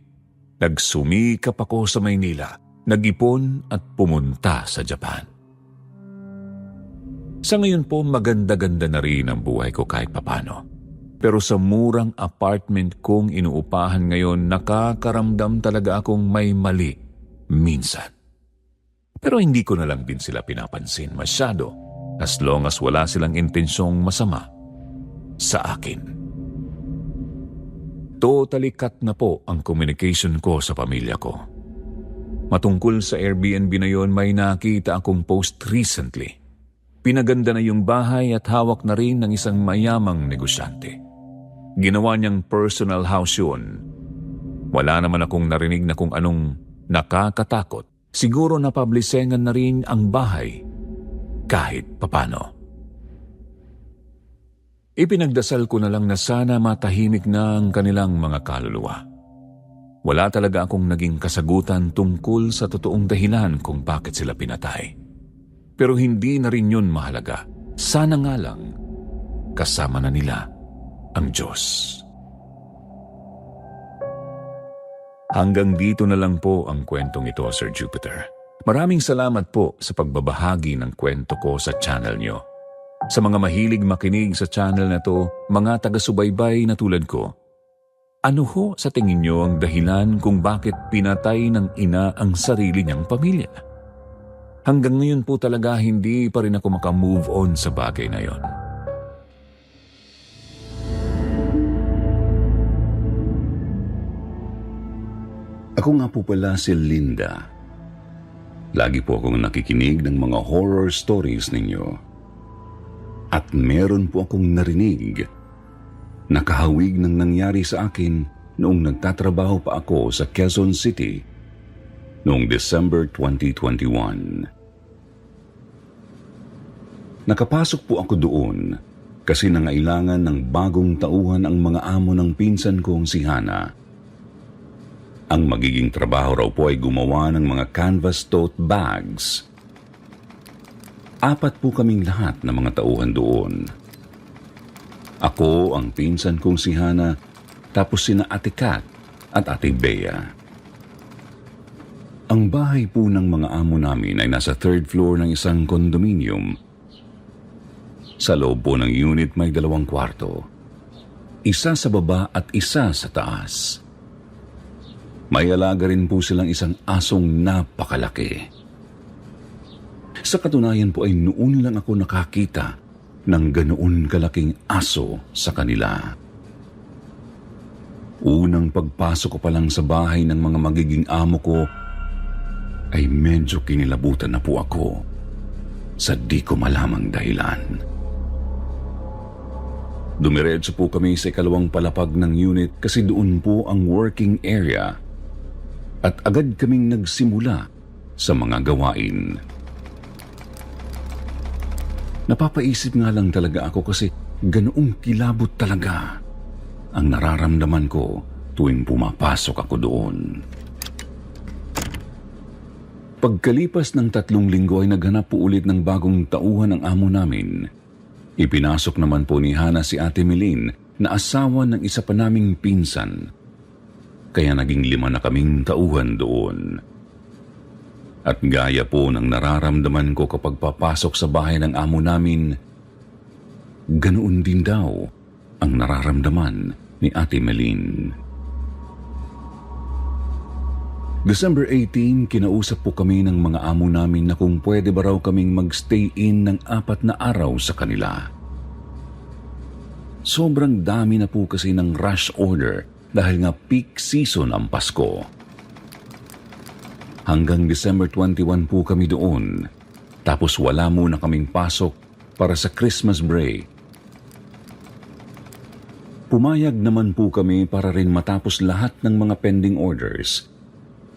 Nagsumikap ako sa Maynila, nag-ipon at pumunta sa Japan. Sa ngayon po, maganda-ganda na rin ang buhay ko kahit papano. Pero sa murang apartment kong inuupahan ngayon, nakakaramdam talaga akong may mali minsan. Pero hindi ko na lang din sila pinapansin masyado as long as wala silang intensyong masama sa akin. Totally cut na po ang communication ko sa pamilya ko. Matungkol sa Airbnb na yon, may nakita akong post recently. Pinaganda na yung bahay at hawak na rin ng isang mayamang negosyante. Ginawa niyang personal house yun. Wala naman akong narinig na kung anong nakakatakot. Siguro napublisengan na rin ang bahay kahit papano. Ipinagdasal ko na lang na sana matahimik na ang kanilang mga kaluluwa. Wala talaga akong naging kasagutan tungkol sa totoong dahilan kung bakit sila pinatay. Pero hindi na rin yun mahalaga. Sana nga lang kasama na nila ang Diyos. Hanggang dito na lang po ang kwentong ito, Sir Jupiter. Maraming salamat po sa pagbabahagi ng kwento ko sa channel nyo. Sa mga mahilig makinig sa channel na to, mga taga-subaybay na tulad ko, ano ho sa tingin nyo ang dahilan kung bakit pinatay ng ina ang sarili niyang pamilya? Hanggang ngayon po talaga hindi pa rin ako makamove on sa bagay na yon. Ako nga po pala si Linda. Lagi po akong nakikinig ng mga horror stories ninyo. At meron po akong narinig na kahawig ng nangyari sa akin noong nagtatrabaho pa ako sa Quezon City noong December 2021. Nakapasok po ako doon kasi nangailangan ng bagong tauhan ang mga amo ng pinsan kong si Hana. Ang magiging trabaho raw po ay gumawa ng mga canvas tote bags. 4 po kaming lahat na mga tauhan doon. Ako, ang pinsan kong si Hana, tapos sina Ate Kat at Ate Bea. Ang bahay po ng mga amo namin ay nasa 3rd floor ng isang condominium. Sa loob po ng unit may 2 kwarto. Isa sa baba at isa sa taas. May alaga rin po silang isang asong napakalaki. Sa katunayan po ay noon lang ako nakakita ng ganoon kalaking aso sa kanila. Unang pagpasok ko pa lang sa bahay ng mga magiging amo ko ay medyo kinilabutan na po ako sa di ko malamang dahilan. Dumiretso po kami sa 2nd palapag ng unit kasi doon po ang working area. At agad kaming nagsimula sa mga gawain. Napapaisip nga lang talaga ako kasi ganoong kilabot talaga ang nararamdaman ko tuwing pumapasok ako doon. Pagkalipas ng 3 linggo ay naghanap po ulit ng bagong tauhan ang amo namin. Ipinasok naman po ni Hana si Ate Melin na asawa ng isa pa naming pinsan. Kaya naging 5 na kaming tauhan doon. At gaya po ng nararamdaman ko kapag papasok sa bahay ng amo namin, ganoon din daw ang nararamdaman ni Ate Melin. December 18, kinausap po kami ng mga amo namin na kung pwede ba raw kaming magstay in ng 4 na araw sa kanila. Sobrang dami na po kasi ng rush order dahil nga peak season ang Pasko. Hanggang December 21 po kami doon, tapos wala muna kaming pasok para sa Christmas break. Pumayag naman po kami para rin matapos lahat ng mga pending orders.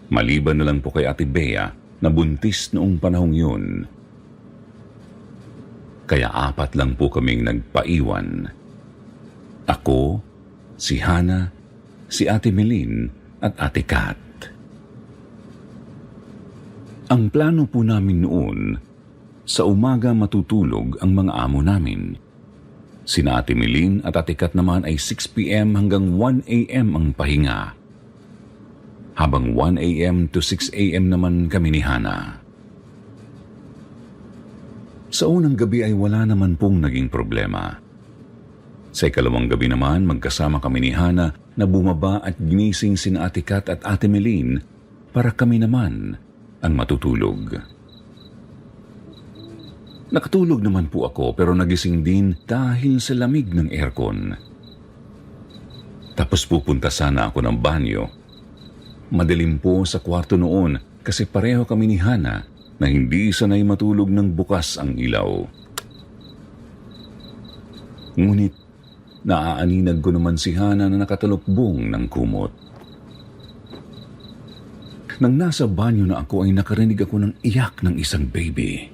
Maliban na lang po kay Ate Bea na buntis noong panahong yun. Kaya 4 lang po kaming nagpaiwan. Ako, si Hana, si Ate Melin at Ate Kat. Ang plano po namin noon, sa umaga matutulog ang mga amo namin. Sina Ate Melin at Ate Kat naman ay 6 p.m. hanggang 1 a.m. ang pahinga. Habang 1 a.m. to 6 a.m. naman kami ni Hana. Sa unang gabi ay wala naman pong naging problema. Sa 2nd gabi naman, magkasama kami ni Hana na bumaba at ginising sina Ate Kat at Ate Melin para kami naman ang matutulog. Nakatulog naman po ako pero nagising din dahil sa lamig ng aircon. Tapos pupunta sana ako ng banyo. Madilim po sa kwarto noon kasi pareho kami ni Hana na hindi sanay matulog ng bukas ang ilaw. Ngunit naaaninag ko naman si Hana na nakatalukbong ng kumot. Nang nasa banyo na ako ay nakarinig ako ng iyak ng isang baby.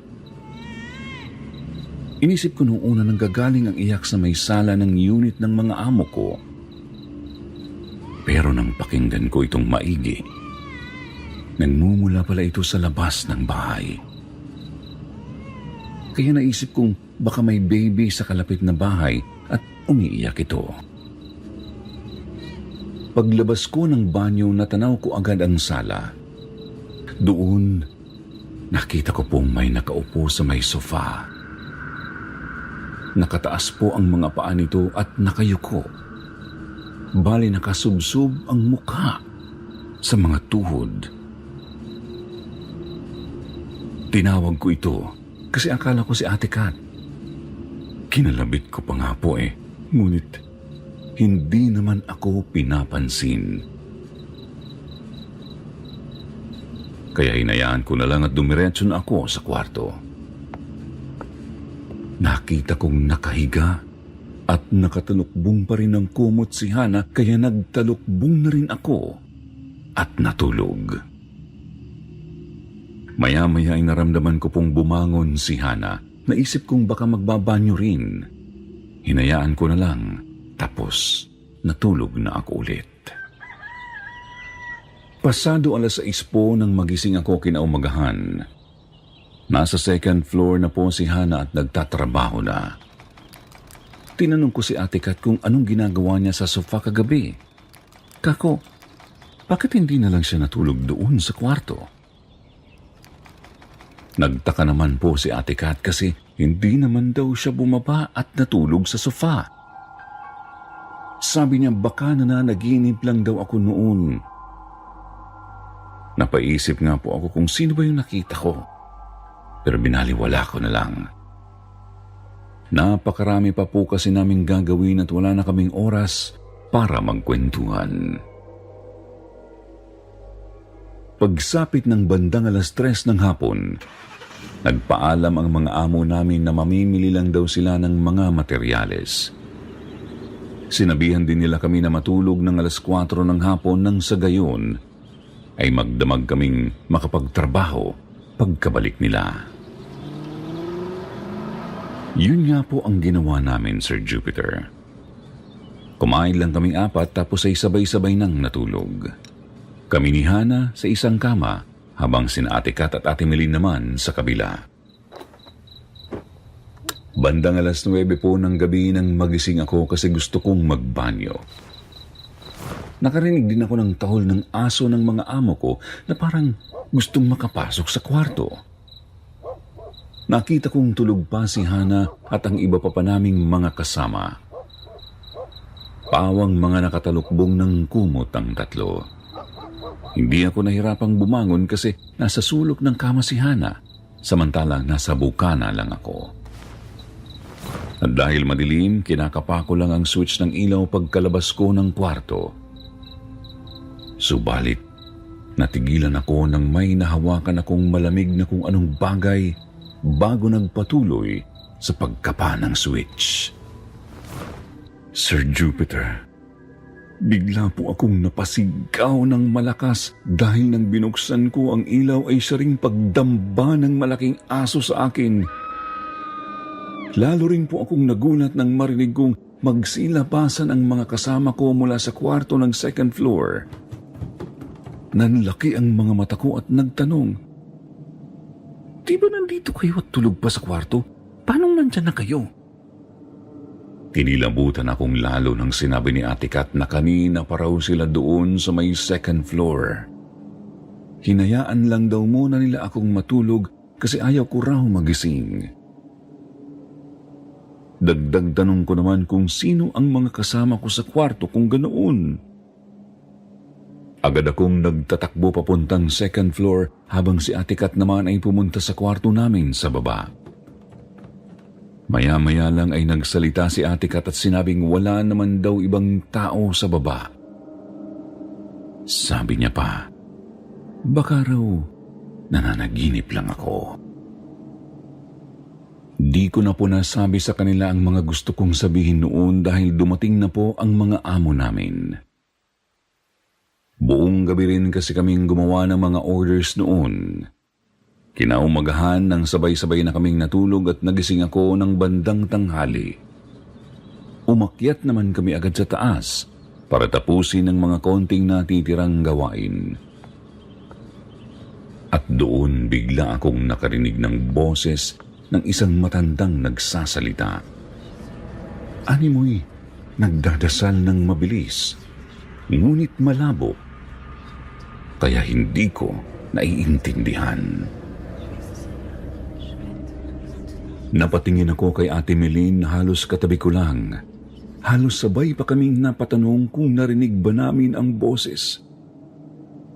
Inisip ko noong una nang gagaling ang iyak sa may sala ng unit ng mga amo ko. Pero nang pakinggan ko itong maigi, nagmumula pala ito sa labas ng bahay. Kaya naisip kong baka may baby sa kalapit na bahay at umiiyak ito. Paglabas ko ng banyo, natanaw ko agad ang sala. Doon, nakita ko pong may nakaupo sa may sofa. Nakataas po ang mga paa nito at nakayuko. Bali nakasubsob ang mukha sa mga tuhod. Tinawag ko ito kasi akala ko si Ate Kat. Kinalabit ko pa nga po ngunit hindi naman ako pinapansin. Kaya hinayaan ko na lang at dumiretso na ako sa kwarto. Nakita kong nakahiga at nakatalukbong pa rin ang kumot si Hana kaya nagtalukbong na rin ako at natulog. Maya-maya ay naramdaman ko pong bumangon si Hana. Naisip kong baka magbabanyo rin. Hinayaan ko na lang tapos natulog na ako ulit. Pasado 6:00 po nang magising ako kinaumagahan. Nasa second floor na po si Hana at nagtatrabaho na. Tinanong ko si Ate Kat kung anong ginagawa niya sa sofa kagabi. Kako, bakit hindi na lang siya natulog doon sa kwarto? Nagtaka naman po si Ate Kat kasi hindi naman daw siya bumaba at natulog sa sofa. Sabi niya baka nananaginip lang daw ako noon. Napaisip nga po ako kung sino ba yung nakita ko. Pero binaliwala ko na lang. Napakarami pa po kasi naming gagawin at wala na kaming oras para magkwentuhan. Pagsapit ng bandang 3:00 ng hapon, nagpaalam ang mga amo namin na mamimili lang daw sila ng mga materyales. Sinabihan din nila kami na matulog ng 4:00 ng hapon nang sa gayon ay magdamag kaming makapagtrabaho pagkabalik nila. Yun nga po ang ginawa namin, Sir Jupiter. Kumain lang kaming 4 tapos ay sabay-sabay nang natulog. Kami ni Hana sa isang kama habang sina Ate Kat at Ate Melin naman sa kabila. Bandang 9:00 po ng gabi nang magising ako kasi gusto kong magbanyo. Nakarinig din ako ng tahol ng aso ng mga amo ko na parang gustong makapasok sa kwarto. Nakita kong tulog pa si Hana at ang iba pa naming mga kasama. Pawang mga nakatalukbong ng kumot ang tatlo. Hindi ako nahirapang bumangon kasi nasa sulok ng kama si Hana, samantalang nasa bukana lang ako. At dahil madilim, kinakapa ko lang ang switch ng ilaw pagkalabas ko ng kwarto. Subalit, natigilan ako nang may nahawakan akong malamig na kung anong bagay bago nagpatuloy sa pagkapa ng switch. Sir Jupiter, bigla po akong napasigaw ng malakas dahil nang binuksan ko ang ilaw ay siya ring pagdamba ng malaking aso sa akin. Lalo rin po akong nagulat nang marinig kong magsilabasan ang mga kasama ko mula sa kwarto ng second floor. Nanlaki ang mga mata ko at nagtanong, "Di ba nandito kayo at tulog pa sa kwarto? Paano nandyan na kayo?" Kinilabutan akong lalo nang sinabi ni Ate Kat na kanina pa raw sila doon sa may second floor. Hinayaan lang daw muna nila akong matulog kasi ayaw ko raw magising. Dagdag tanong ko naman kung sino ang mga kasama ko sa kwarto kung ganoon. Agad akong nagtatakbo papuntang second floor habang si Ate Kat naman ay pumunta sa kwarto namin sa baba. Maya-maya lang ay nagsalita si Ate Kat at sinabing wala naman daw ibang tao sa baba. Sabi niya pa, baka raw nananaginip lang ako. Di ko na po nasabi sa kanila ang mga gusto kong sabihin noon dahil dumating na po ang mga amo namin. Buong gabi rin kasi kaming gumawa ng mga orders noon. Kinaumagahan nang sabay-sabay na kaming natulog at nagising ako ng bandang tanghali. Umakyat naman kami agad sa taas para tapusin ang mga konting natitirang gawain. At doon bigla akong nakarinig ng boses ng isang matandang nagsasalita. Animoy, nagdadasal ng mabilis, ngunit malabo, kaya hindi ko naiintindihan. Napatingin ako kay Ate Melin na halos katabi ko lang. Halos sabay pa kaming napatanong kung narinig ba namin ang boses.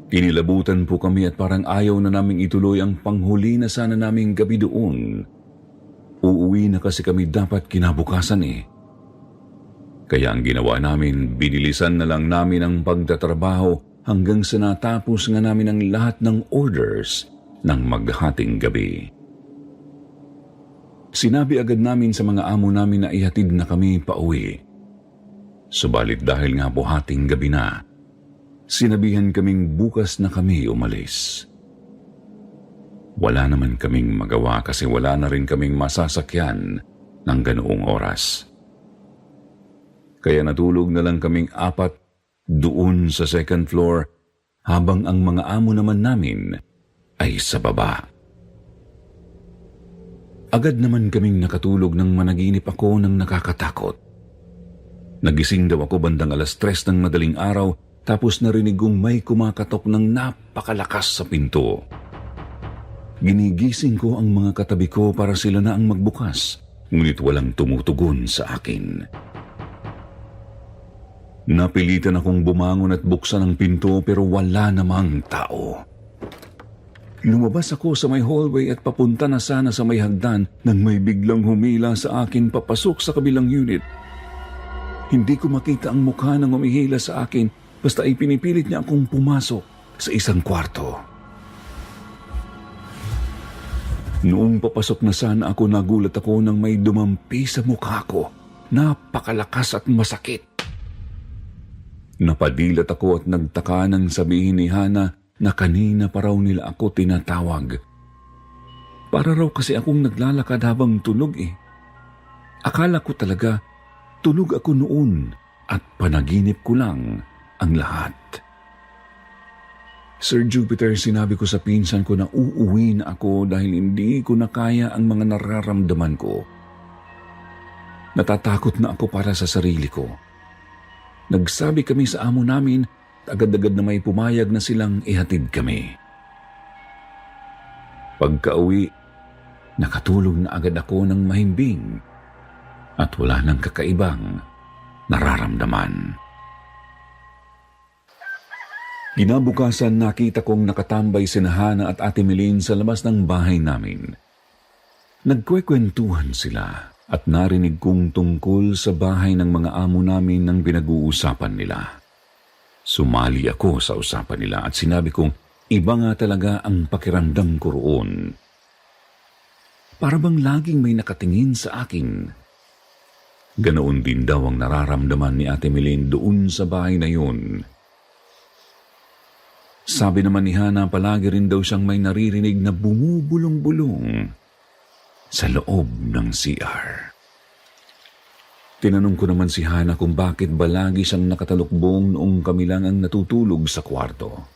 Kinilabutan po kami at parang ayaw na naming ituloy ang panghuli na sana naming gabi doon. Uuwi na kasi kami dapat kinabukasan eh. Kaya ang ginawa namin, binilisan na lang namin ang pagtatrabaho hanggang sa natapos nga namin ang lahat ng orders ng maghating gabi. Sinabi agad namin sa mga amo namin na ihatid na kami pauwi. Subalit dahil nga po hating gabi na, sinabihan kaming bukas na kami umalis. Wala naman kaming magawa kasi wala na rin kaming masasakyan ng ganoong oras. Kaya natulog na lang kaming 4 doon sa second floor habang ang mga amo naman namin ay sa baba. Agad naman kaming nakatulog nang managinip ako ng nakakatakot. Nagising daw ako bandang 3:00 ng madaling araw tapos narinig kong may kumakatok ng napakalakas sa pinto. Ginigising ko ang mga katabi ko para sila na ang magbukas, ngunit walang tumutugon sa akin. Napilitan akong bumangon at buksan ang pinto pero wala namang tao. Lumabas ako sa may hallway at papunta na sana sa may hagdan nang may biglang humila sa akin papasok sa kabilang unit. Hindi ko makita ang mukha ng humihila sa akin basta ay pinipilit niya akong pumasok sa isang kwarto. Noong papasok na sana ako, nagulat ako nang may dumampi sa mukha ko. Napakalakas at masakit. Napadilat ako at nagtaka nang sabihin ni Hana na kanina pa raw nila ako tinatawag. Para raw kasi akong naglalakad habang tulog eh. Akala ko talaga tulog ako noon at panaginip ko lang ang lahat. Sir Jupiter, sinabi ko sa pinsan ko na uuwi na ako dahil hindi ko na kaya ang mga nararamdaman ko. Natatakot na ako para sa sarili ko. Nagsabi kami sa amo namin at agad-agad na may pumayag na silang ihatid kami. Pagka-uwi, nakatulog na agad ako ng mahimbing at wala nang kakaibang nararamdaman. Kinabukasan, nakita kong nakatambay si Hana at Ate Melin sa labas ng bahay namin. Nagkwekwentuhan sila at narinig kong tungkol sa bahay ng mga amo namin ng pinag-uusapan nila. Sumali ako sa usapan nila at sinabi kong iba nga talaga ang pakiramdam ko roon. Para bang laging may nakatingin sa akin. Ganoon din daw ang nararamdaman ni Ate Melin doon sa bahay na yun. Sabi naman ni Hana, palagi rin daw siyang may naririnig na bumubulong-bulong sa loob ng CR. Tinanong ko naman si Hana kung bakit ba lagi siyang nakatalukbong noong kami lang ang natutulog sa kwarto.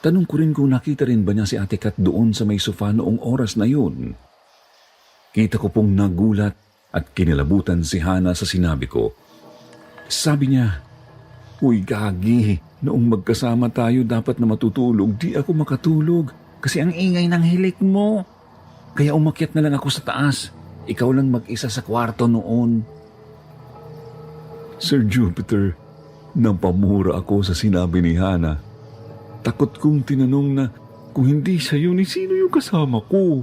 Tanong ko rin kung nakita rin ba niya si Ate Kat doon sa may sofa noong oras na yun. Kita ko pong nagulat at kinilabutan si Hana sa sinabi ko. Sabi niya, "Uy, gagi, noong magkasama tayo dapat na matutulog, di ako makatulog kasi ang ingay ng hilik mo. Kaya umakyat na lang ako sa taas. Ikaw lang mag-isa sa kwarto noon." Sir Jupiter, Napamura ako sa sinabi ni Hana. Takot kong tinanong na kung hindi siya yun, sino yung kasama ko?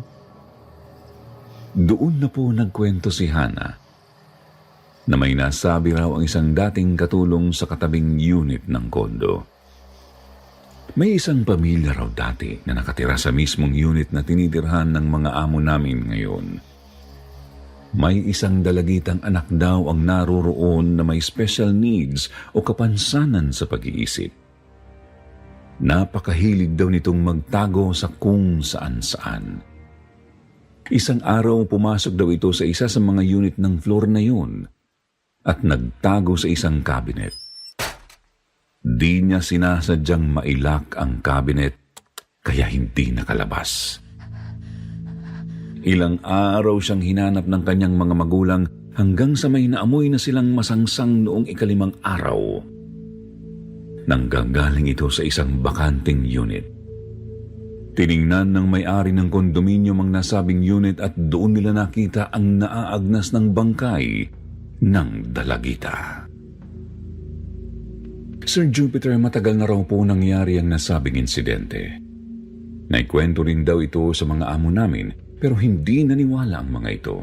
Doon na po nagkwento si Hana na may nasabi raw ang isang dating katulong sa katabing unit ng kondo. May isang pamilya raw dati na nakatira sa mismong unit na tinitirhan ng mga amo namin ngayon. May isang dalagitang anak daw ang naroroon na may special needs o kapansanan sa pag-iisip. Napakahilig daw nitong magtago sa kung saan-saan. Isang araw pumasok daw ito sa isa sa mga unit ng floor na yun at nagtago sa isang cabinet. Di niya sinasadyang mailak ang cabinet kaya hindi nakalabas. Ilang araw siyang hinanap ng kanyang mga magulang hanggang sa may naamoy na silang masangsang noong 5 araw. Nanggagaling ito sa isang bakanting unit. Tiningnan ng may-ari ng kondominium ang nasabing unit at doon nila nakita ang naaagnas ng bangkay ng dalagita. Sir Jupiter, matagal na raw po nangyari ang nasabing insidente. Naikwento rin daw ito sa mga amo namin pero hindi naniwala ang mga ito.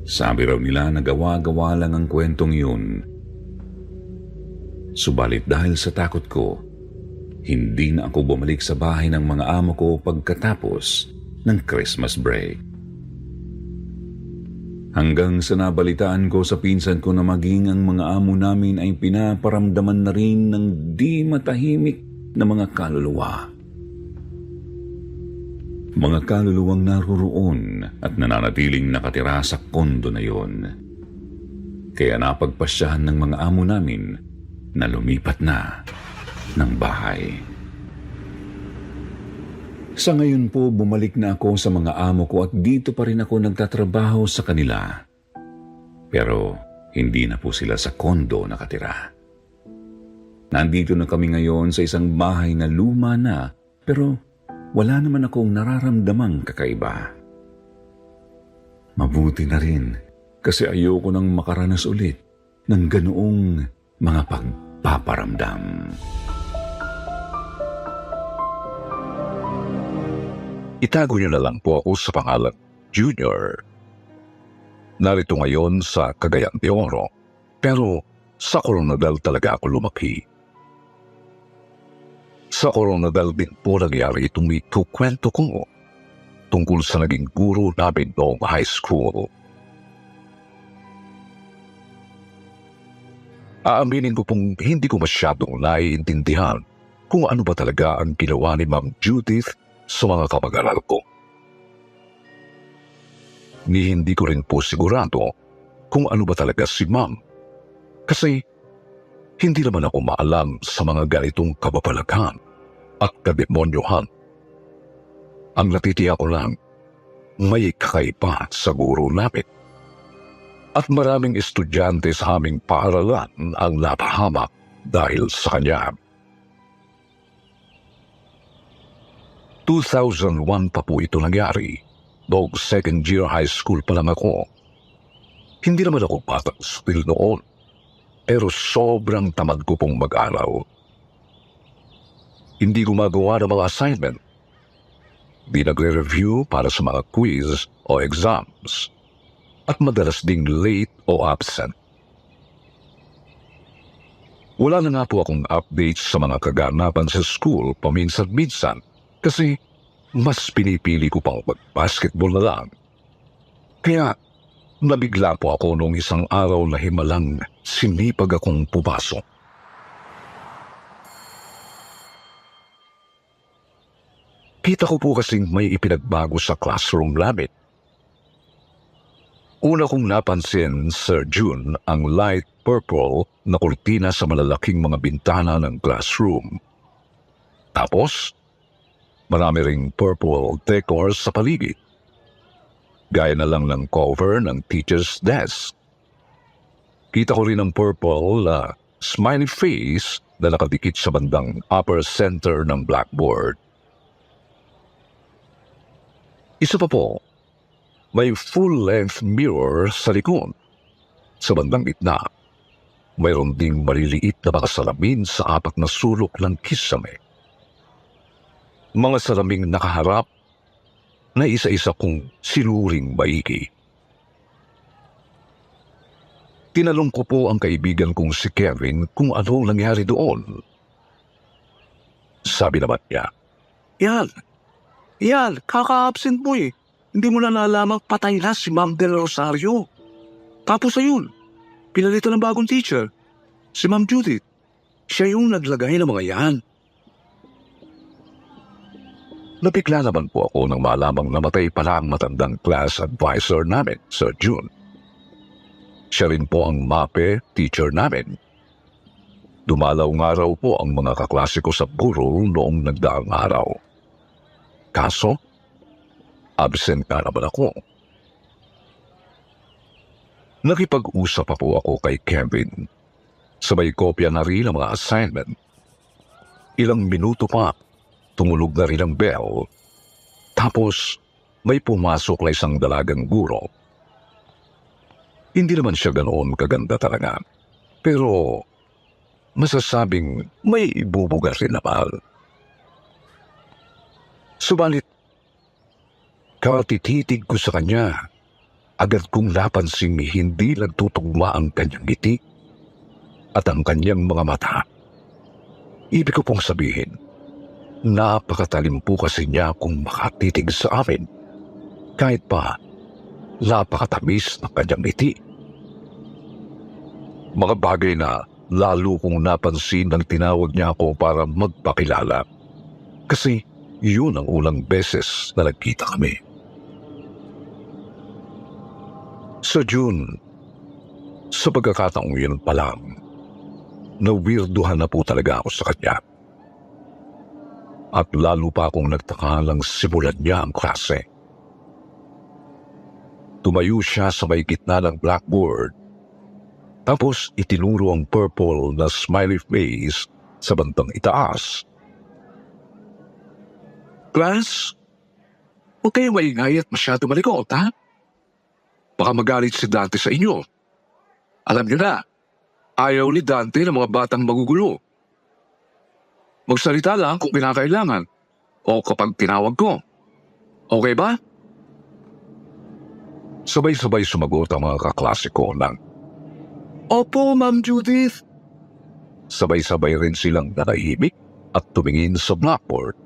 Sabi raw nila na gawa-gawa lang ang kwentong yun. Subalit dahil sa takot ko, hindi na ako bumalik sa bahay ng mga amo ko pagkatapos ng Christmas break. Hanggang sa nabalitaan ko sa pinsan ko na maging ang mga amo namin ay pinaparamdaman na rin ng di matahimik na mga kaluluwa. Mga kaluluwang naroroon at nananatiling nakatira sa kondo na yon. Kaya napagpasyahan ng mga amo namin na lumipat na ng bahay. Sa ngayon po, bumalik na ako sa mga amo ko at dito pa rin ako nagtatrabaho sa kanila. Pero hindi na po sila sa kondo nakatira. Nandito na kami ngayon sa isang bahay na luma na pero wala naman akong nararamdamang kakaiba. Mabuti na rin kasi ayoko nang makaranas ulit ng ganoong mga pagpaparamdam. Itago niyo na lang po ako sa pangalan Junior. Narito ngayon sa Cagayan de Oro, pero sa Coronadal talaga ako lumaki. Sa Coronadal din po nangyari itong ikukwento ko tungkol sa naging guro namin noong high school. Aaminin ko pong hindi ko masyadong naiintindihan kung ano ba talaga ang ginawa ni Ma'am Judith sa mga kamag-aral ko. Ni hindi ko rin po sigurado kung ano ba talaga si Ma'am kasi hindi naman ako maalam sa mga ganitong kababalaghan at kademonyohan. Ang natitiyak ko lang, may kakaiba sa guro namin. At maraming estudyante sa aming paaralan ang napahamak dahil sa kanya. 2001 pa po ito nangyari. Noong second year high school pa lang ako. Hindi naman ako batang still noon. Pero sobrang tamad ko pong mag-araw. Hindi gumagawa ng mga assignment. Di nagre-review para sa mga quiz o exams. At madalas ding late o absent. Wala na nga po akong updates sa mga kaganapan sa school paminsan-minsan kasi mas pinipili ko pang mag-basketball na lang. Kaya nabigla po ako noong isang araw na himalang sinipag akong pumasok. Kita ko po kasing may ipinagbago sa classroom namin. Una kong napansin, Sir June, ang light purple na kurtina sa malalaking mga bintana ng classroom. Tapos, marami ring purple decor sa paligid. Gaya na lang ng cover ng teacher's desk. Kita ko rin ang purple na smiley face na nakadikit sa bandang upper center ng blackboard. Isa pa po, may full-length mirror sa likod. Sa bandang gitna, mayroon ding maliliit na mga salamin sa 4 na sulok ng kisame. Mga salaming nakaharap na isa-isa kong sinuring maigi. Tinanong ko po ang kaibigan kong si Kevin kung ano nangyari doon. Sabi naman niya, Yan, kaka-absent mo eh. Hindi mo na nalamang patay na si Ma'am Del Rosario. Tapos ayun, pinalitan ng bagong teacher, si Ma'am Judith. Siya yung naglagay ng mga yan. Nabigla naman po ako nang malamang namatay pala ang matandang class advisor namin, Sir June. Siya rin po ang MAPE teacher namin. Dumalaw nga raw po ang mga kaklase ko sa burol noong nagdaang araw. Kaso, absent nga naman ako. Nakipag-usap pa po ako kay Kevin. Sabay kopya na rin ang mga assignment. Ilang minuto pa, tumulog na rin ang bell. Tapos, may pumasok na isang dalagang guro. Hindi naman siya ganoon kaganda talaga. Pero, masasabing may ibubuga rin naman. Subalit, katititig ko sa kanya, agad kong napansing hindi nagtutugma ang kanyang ngiti at ang kanyang mga mata. Ibig ko pong sabihin, napakatalim po kasi niya kung makatitig sa amin. Kahit pa, napakatamis ng kanyang ngiti. Mga bagay na lalo kong napansin nang tinawag niya ako para magpakilala. Kasi yun ang unang beses na nagkita kami. Sa June, sa pagkakataong yun pa lang, nawirduhan na po talaga ako sa kanya. At lalo pa akong nagtaka lang simulan niya ang klase. Tumayo siya sa may gitna ng blackboard. Tapos itinuro ang purple na smiley face sa bantang itaas. Class, huwag kayong maingay at masyado malikot, ha? Baka magalit si Dante sa inyo. Alam niyo na, ayaw ni Dante ng mga batang magugulo. Magsalita lang kung kinakailangan o kapag tinawag ko. Okay ba? Sabay-sabay sumagot ang mga kaklase ko ng Opo, Ma'am Judith. sabay-sabay rin silang nanahimik at tumingin sa blackboard.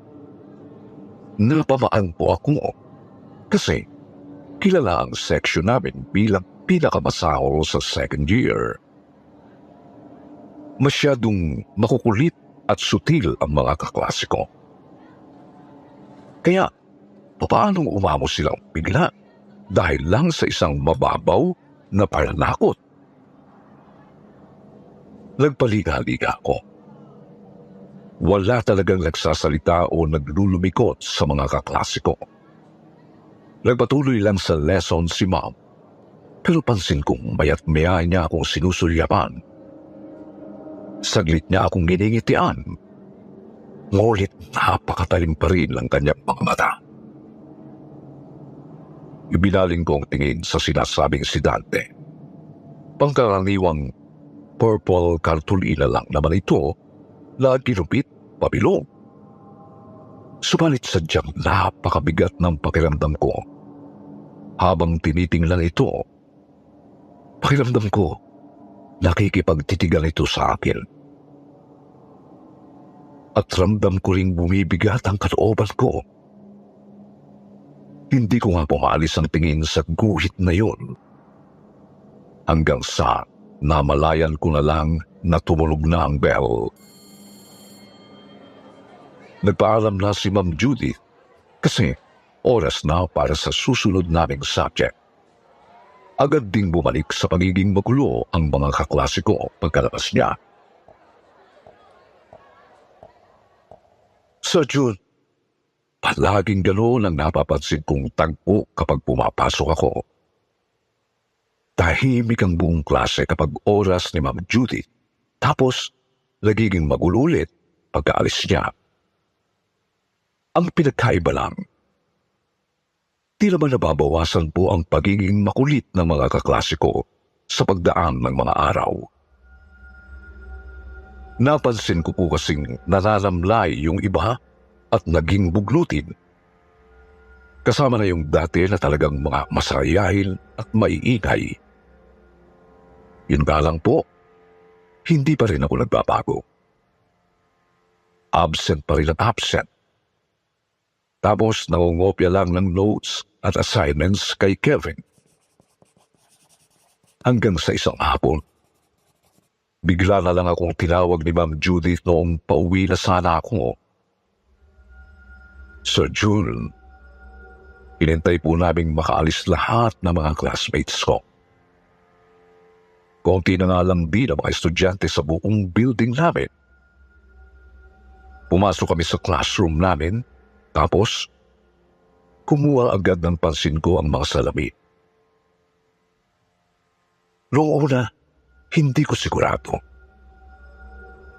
Napamaan po ako kasi kilala ang section namin bilang pinakamasahol sa second year. Masyadong makukulit at sutil ang mga kaklase ko. Kaya, papaanong umamo silang bigla dahil lang sa isang mababaw na pananakot? Nagpaliga-liga ako. Wala talagang nagsasalita o naglulumikot sa mga kaklase ko. Nagpatuloy lang sa lesson si Ma'am, pero pansin kong mayat maya niya akong sinusulyapan. Saglit niya akong giningitian, ngunit napakatalim pa rin ang kanyang mga mata. Ibinaling kong tingin sa sinasabing si Dante. Pangkaraniwang purple kartulina lang naman ito na ginupit pabilog. Subalit sadyang napakabigat ng pakiramdam ko. Habang tinitingnan ito, pakiramdam ko nakikipagtitigan ito sa akin. At ramdam ko ring bumibigat ang kalooban ko. Hindi ko nga pumalis ang tingin sa guhit na yun. Hanggang sa namalayan ko na lang na tumulog na ang bell. Nagpaalam na si Ma'am Judy kasi oras na para sa susunod naming subject. Agad ding bumalik sa pagiging magulo ang mga kaklase ko pagkalabas niya. Sir June, palaging gano'n ang napapansin kong tagpo kapag pumapasok ako. Tahimik ang buong klase kapag oras ni Ma'am Judy, tapos nagiging magulo ulit pagkaalis niya. Ang pinagkaiba lang, di naman nababawasan po ang pagiging makulit ng mga kaklase ko sa pagdaan ng mga araw. Napansin ko po kasing nalalamlay yung iba at naging bugnutin. Kasama na yung dati na talagang mga masayahin at maiingay. Yun nga lang po, hindi pa rin ako nagbabago. Absent pa rin at absent. Tapos nangungopya lang ng notes at assignments kay Kevin. Hanggang sa isang hapon, bigla na lang akong tinawag ni Ma'am Judith noong pauwi na sana ako. Sir June, hinintay po naming makaalis lahat ng mga classmates ko. Konti na nga lang din ang mga estudyante sa buong building namin. Pumasok kami sa classroom namin, tapos kumuha agad ng pansin ko ang mga salamin. Noong una, hindi ko sigurado.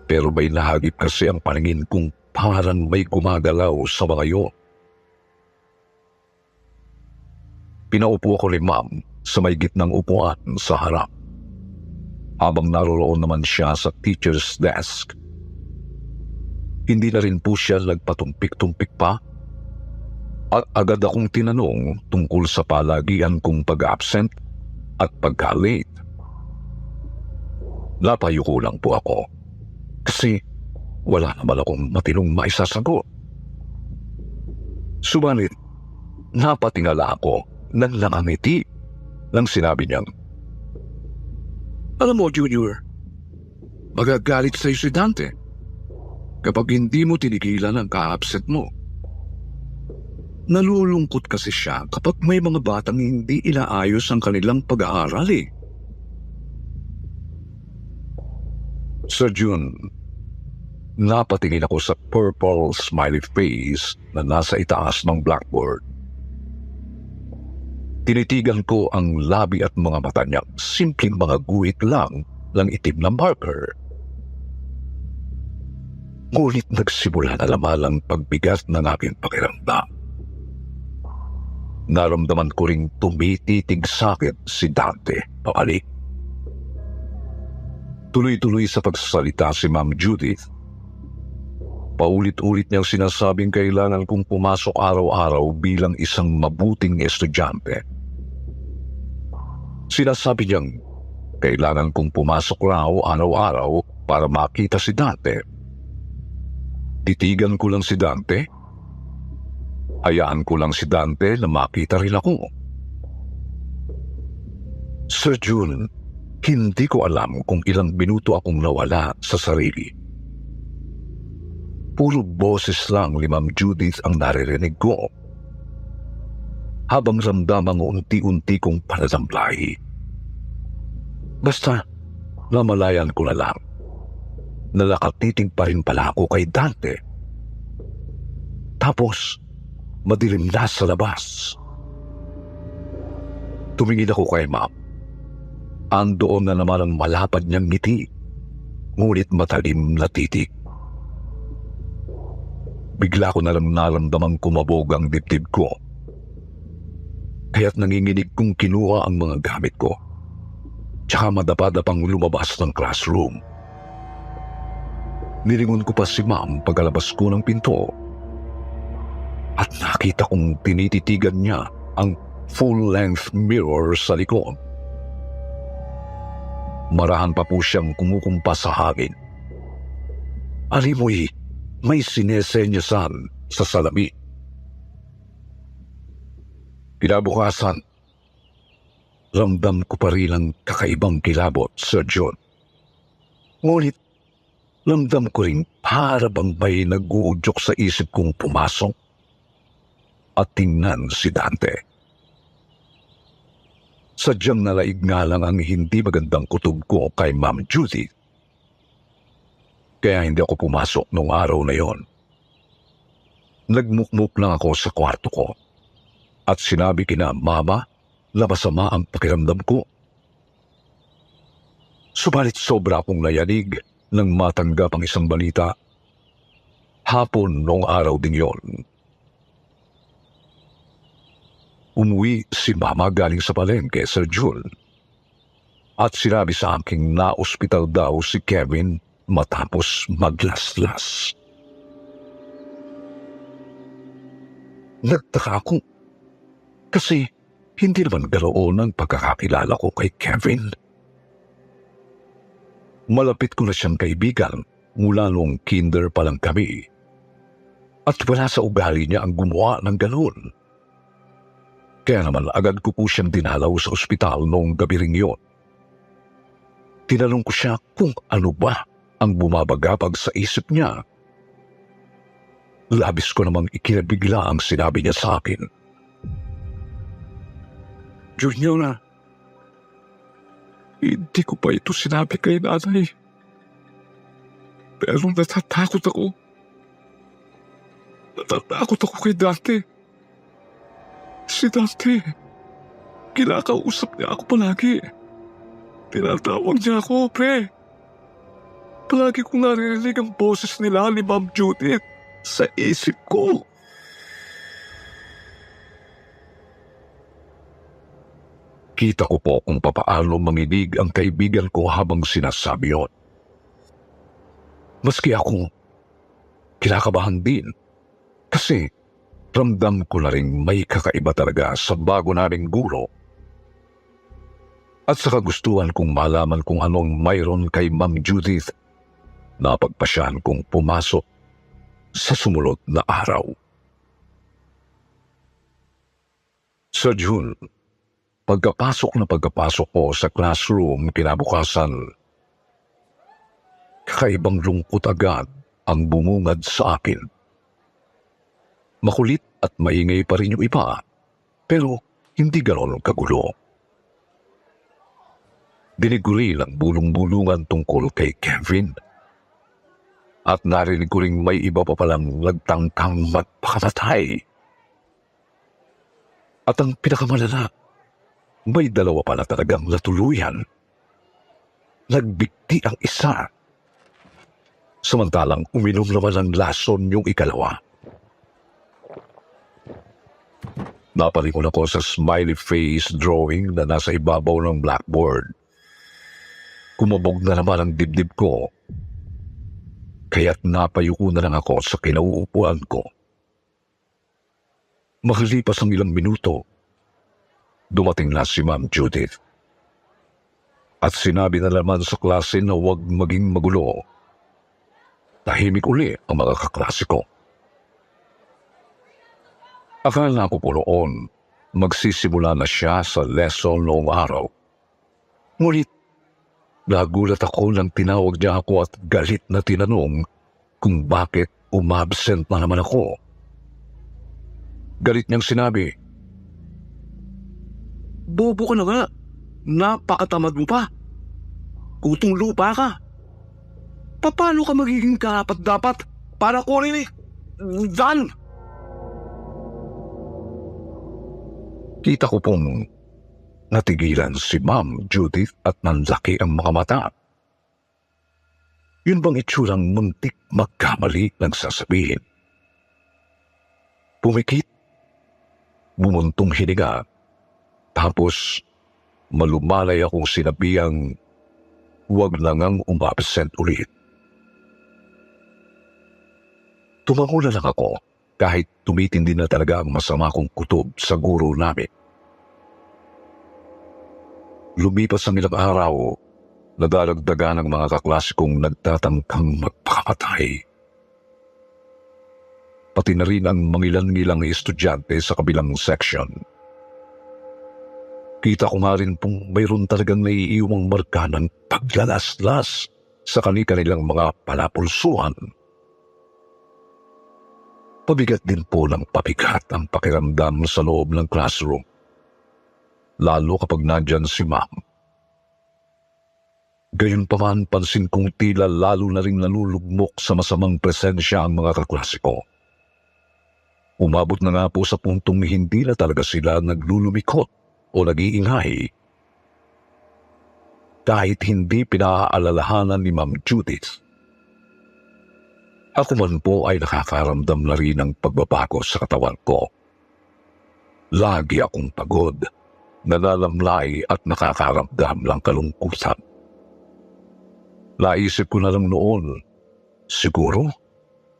Pero may nahagip kasi ang paningin kong parang may gumagalaw sa mga yun. Pinaupo ako ni Ma'am sa may gitnang upuan sa harap. Habang naroroon naman siya sa teacher's desk. Hindi na rin po siya nagpatumpik-tumpik pa. At agad akong tinanong tungkol sa palagian kong pag-absent at pagka-late. Napayo ko lang po ako kasi wala naman akong matinong maisasagot. Subalit, napatingala ako ng langangiti nang sinabi niyang, Alam mo, Junior, magagalit sa'yo si Dante kapag hindi mo tinigilan ang ka-absent mo. Nalulungkot kasi siya kapag may mga batang hindi inaayos ang kanilang pag-aaral eh. Sir June, napatingin ako sa purple smiley face na nasa itaas ng blackboard. Tinitigan ko ang labi at mga mata niya, simpleng mga guhit lang ng itim na marker. Ngunit nagsimula na naman ang pagbigat ng aking pakiramdam. Naramdaman ko ring tumititig sa akin si Dante pabalik. Tuloy-tuloy sa pagsasalita si Ma'am Judith. Paulit-ulit niyang sinasabing kailangan kong pumasok araw-araw bilang isang mabuting estudyante. Sinasabi niyang kailangan kong pumasok raw araw-araw para makita si Dante. Titigan ko lang si Dante. Hayaan ko lang si Dante na makita rin ako. Sir June, hindi ko alam kung ilang minuto akong nawala sa sarili. Puro boses lang ni Ma'am Judith ang naririnig ko. Habang ramdamang unti-unti kong panadamlay. Basta, namalayan ko na lang. Nakatitig pa rin pala ako kay Dante. Tapos, madilim na sa labas. Tumingin ako kay Ma'am. Andoon na naman ang malapad niyang ngiti, ngunit matalim na titik. Bigla ko na lang naramdamang kumabog ang dibdib ko. Kaya't nanginginig kong kinuha ang mga gamit ko. Tsaka madapa-dapang lumabas ng classroom. Nilingon ko pa si Ma'am pagkalabas ko ng pinto. At nakita kong tinititigan niya ang full-length mirror sa likod. Marahan pa po siyang kumukumpas sa hangin. Alimoy, may sinesenyasan sa salamin. Kinabukasan, ramdam ko pa rin ang kakaibang kilabot, Sir John. Ngunit, ramdam ko rin para bang may nag-uudyok sa isip kong pumasok at tingnan si Dante. Sadyang nalaig nga lang ang hindi magandang kutob ko kay Ma'am Judy. Kaya hindi ako pumasok nung araw na yon. Nagmukmuk lang ako sa kwarto ko at sinabi kina Mama na masama ang pakiramdam ko. Subalit sobra akong nayanig nang matanggap ang isang balita. Hapon nung araw din yon. Umuwi si Mama galing sa palengke, Sir June. At sinabi sa aking na-ospital daw si Kevin matapos maglaslas. Nagtaka ako kasi hindi naman ganoon ang pagkakakilala ko kay Kevin. Malapit ko na siyang kaibigan mula nung kinder pa lang kami. At wala sa ugali niya ang gumawa ng ganoon. Kaya naman agad ko po siyang dinalaw sa ospital noong gabi ring yun. Tinanong ko siya kung ano ba ang bumabagabag sa isip niya. Labis ko namang ikinabigla ang sinabi niya sa akin. Junior, hindi ko pa ito sinabi kay nanay. Pero natatakot ako. Natatakot ako kay Dante. Si Dante, kinakausap niya ako palagi. Tinatawag niya ako, pre. Palagi kong naririnig ang boses nila ni Ma'am Judith sa isip ko. Kita ko po kung papaano manginig ang kaibigan ko habang sinasabi yun. Maski ako, kinakabahan din. Kasi ramdam ko na rin may kakaiba talaga sa bago naming guro. At sa kagustuhan kong malaman kung anong mayroon kay Ma'am Judith, napagpasyahan kong pumasok sa sumunod na araw. Sa June, pagkapasok ko sa classroom kinabukasan, kakaibang lungkot agad ang bumungad sa akin. Makulit at maingay pa rin yung iba, pero hindi ganoon kagulo. Diniguri lang bulong-bulungan tungkol kay Kevin. At narinig ko ring may iba pa palang nagtangkang magpakamatay. At ang pinakamalala, may dalawa pala talagang natuluyan. Nagbigti ang isa. Samantalang uminom naman ng lason yung ikalawa. Napalingon ako sa smiley face drawing na nasa ibabaw ng blackboard. Kumabog na naman ang dibdib ko. Kaya't napayuko na lang ako sa kinauupuan ko. Makalipas ang ilang minuto, dumating na si Ma'am Judith. At sinabi na naman sa klase na huwag maging magulo. Tahimik uli ang mga kaklase ko. Akala ko po noon, magsisimula na siya sa lesson noong araw. Ngunit, nagulat ako nang tinawag niya ako at galit na tinanong kung bakit umabsent na naman ako. Galit niyang sinabi, Bobo ka na nga. Napakatamad mo pa. Kutong lupa ka. Paano ka magiging karapat-dapat para kunin ni Dan? Kita ko pong natigilan si Ma'am Judith at nanlaki ang mga mata. Yun bang itsurang muntik magkamali ng sasabihin? Pumikit, bumuntong hininga, tapos malumalay akong sinabihang huwag na ngang umabsent ulit. Tumango na lang ako kahit tumitindi na talaga ang masama kong kutob sa guro namin. Lumipas ang ilang araw, nadadagdagan ang mga kaklase kong nagtatangkang magpakamatay. Pati na rin ang mangilan-ngilang estudyante sa kabilang section. Kita ko nga rin pong mayroon talagang naiiwang marka ng paglalaslas sa kanilang mga palapulsuhan. Pabigat din po ng pabigat ang pakiramdam sa loob ng classroom. Lalo kapag nandyan si Ma'am. Gayunpaman pansin kong tila lalo na rin nalulugmok sa masamang presensya ang mga kaklase ko. Umabot na nga po sa puntong hindi na talaga sila naglulumikot o nag-iingay. Kahit hindi pinaalalahanan ni Ma'am Judith. Ako man po ay nakakaramdam na rin ng pagbabago sa katawan ko. Lagi akong pagod, nalalamlay at nakakaramdam lang kalungkutan. Naisip ko na lang noon, siguro,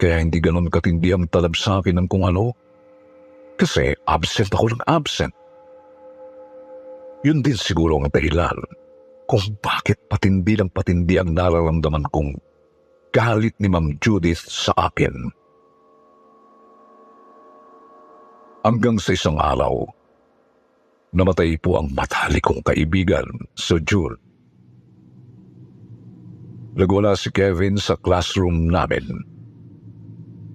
kaya hindi ganon katindi ang talab sa akin ng kung ano. Kasi absent ako ng absent. Yun din siguro ang dahilan kung bakit patindi ng patindi ang nararamdaman kong galit ni Ma'am Judith sa akin. Hanggang sa isang araw, namatay po ang matalik kong kaibigan, Sir June. Nagwala si Kevin sa classroom namin.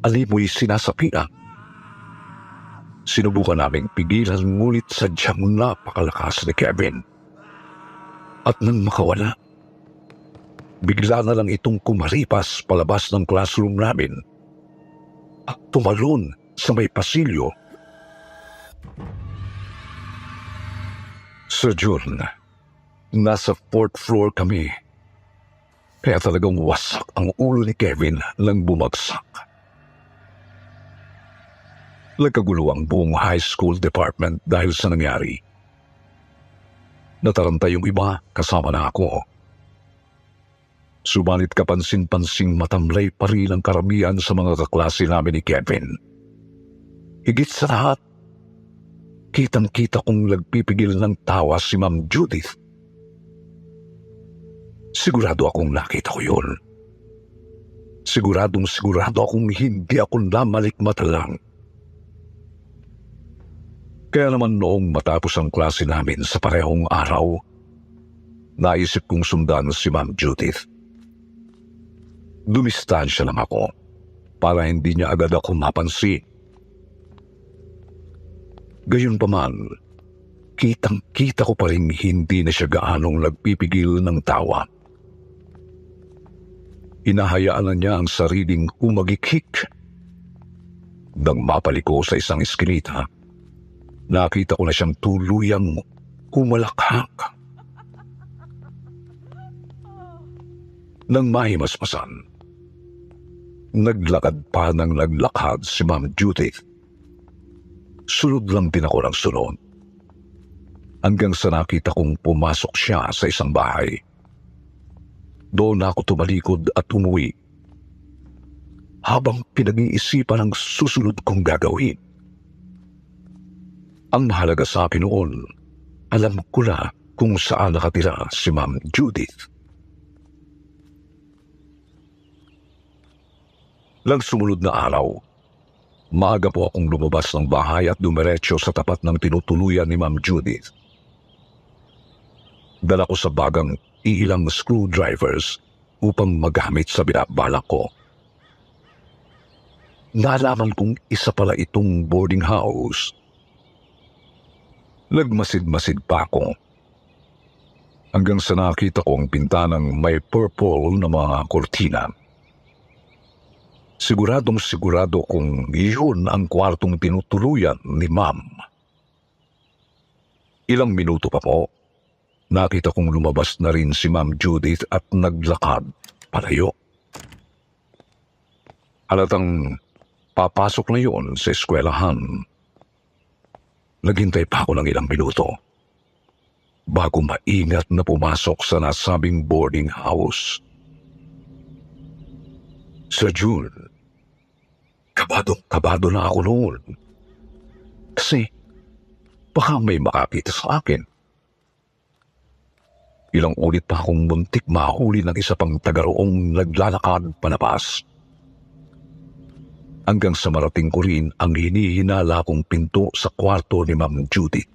Alimoy sinasapian. Sinubukan naming pigilan ngunit sadyang napakalakas ni Kevin. At nang makawala, bigla na lang itong kumaripas palabas ng classroom namin at tumalon sa may pasilyo. Sir June, nasa 4th floor kami. Kaya talagang wasak ang ulo ni Kevin nang bumagsak. Nagkagulo ang buong high school department dahil sa nangyari. Nataranta yung iba kasama na ako. Subalit kapansin-pansing matamlay pa rin ang karamihan sa mga kaklase namin ni Kevin. Higit sa lahat, kitang-kita kong nagpipigil ng tawa si Ma'am Judith. Sigurado akong nakita ko yun. Sigurado akong hindi ako namalikmata lang. Kaya naman noong matapos ang klase namin sa parehong araw, naisip kong sundan si Ma'am Judith. Dumistansya lang ako para hindi niya agad ako mapansin. Gayunpaman, kitang-kita ko pa rin hindi na siya gaanong nagpipigil ng tawa. Hinahayaan na niya ang sariling umagikik. Nang mapaliko sa isang eskinita, nakita ko na siyang tuluyang humalakhak. Nang mahimasmasan, naglakad pa ng naglakad si Ma'am Judith. Sunod lang din ako ng sunod. Hanggang sa nakita kong pumasok siya sa isang bahay. Doon ako tumalikod at umuwi. Habang pinag-iisipan ang susunod kong gagawin. Ang mahalaga sa akin noon, alam ko na kung saan nakatira si Ma'am Judith. Lang sumunod na araw, maaga po akong lumabas ng bahay at dumiretso sa tapat ng tinutuluyan ni Ma'am Judith. Dala ko sa bagang ilang screwdrivers upang magamit sa binabalak ko. Nalaman kong isa pala itong boarding house. Nagmasid-masid pa ako. Hanggang sa nakita ko ang pintanang may purple na mga kortina. Siguradong-sigurado kung iyon ang kwartong tinutuluyan ni Ma'am. Ilang minuto pa po, nakita kong lumabas na rin si Ma'am Judith at naglakad palayo. Halatang papasok na yun sa eskwelahan. Naghintay pa ako ng ilang minuto bago maingat na pumasok sa nasabing boarding house. Sir June, kabado na ako noon. Kasi baka may makakita sa akin. Ilang ulit pa akong muntik mahuli ng isa pang tagaroong naglalakad palabas. Hanggang sa marating ko rin ang hinihinala kong pinto sa kwarto ni Ma'am Judith.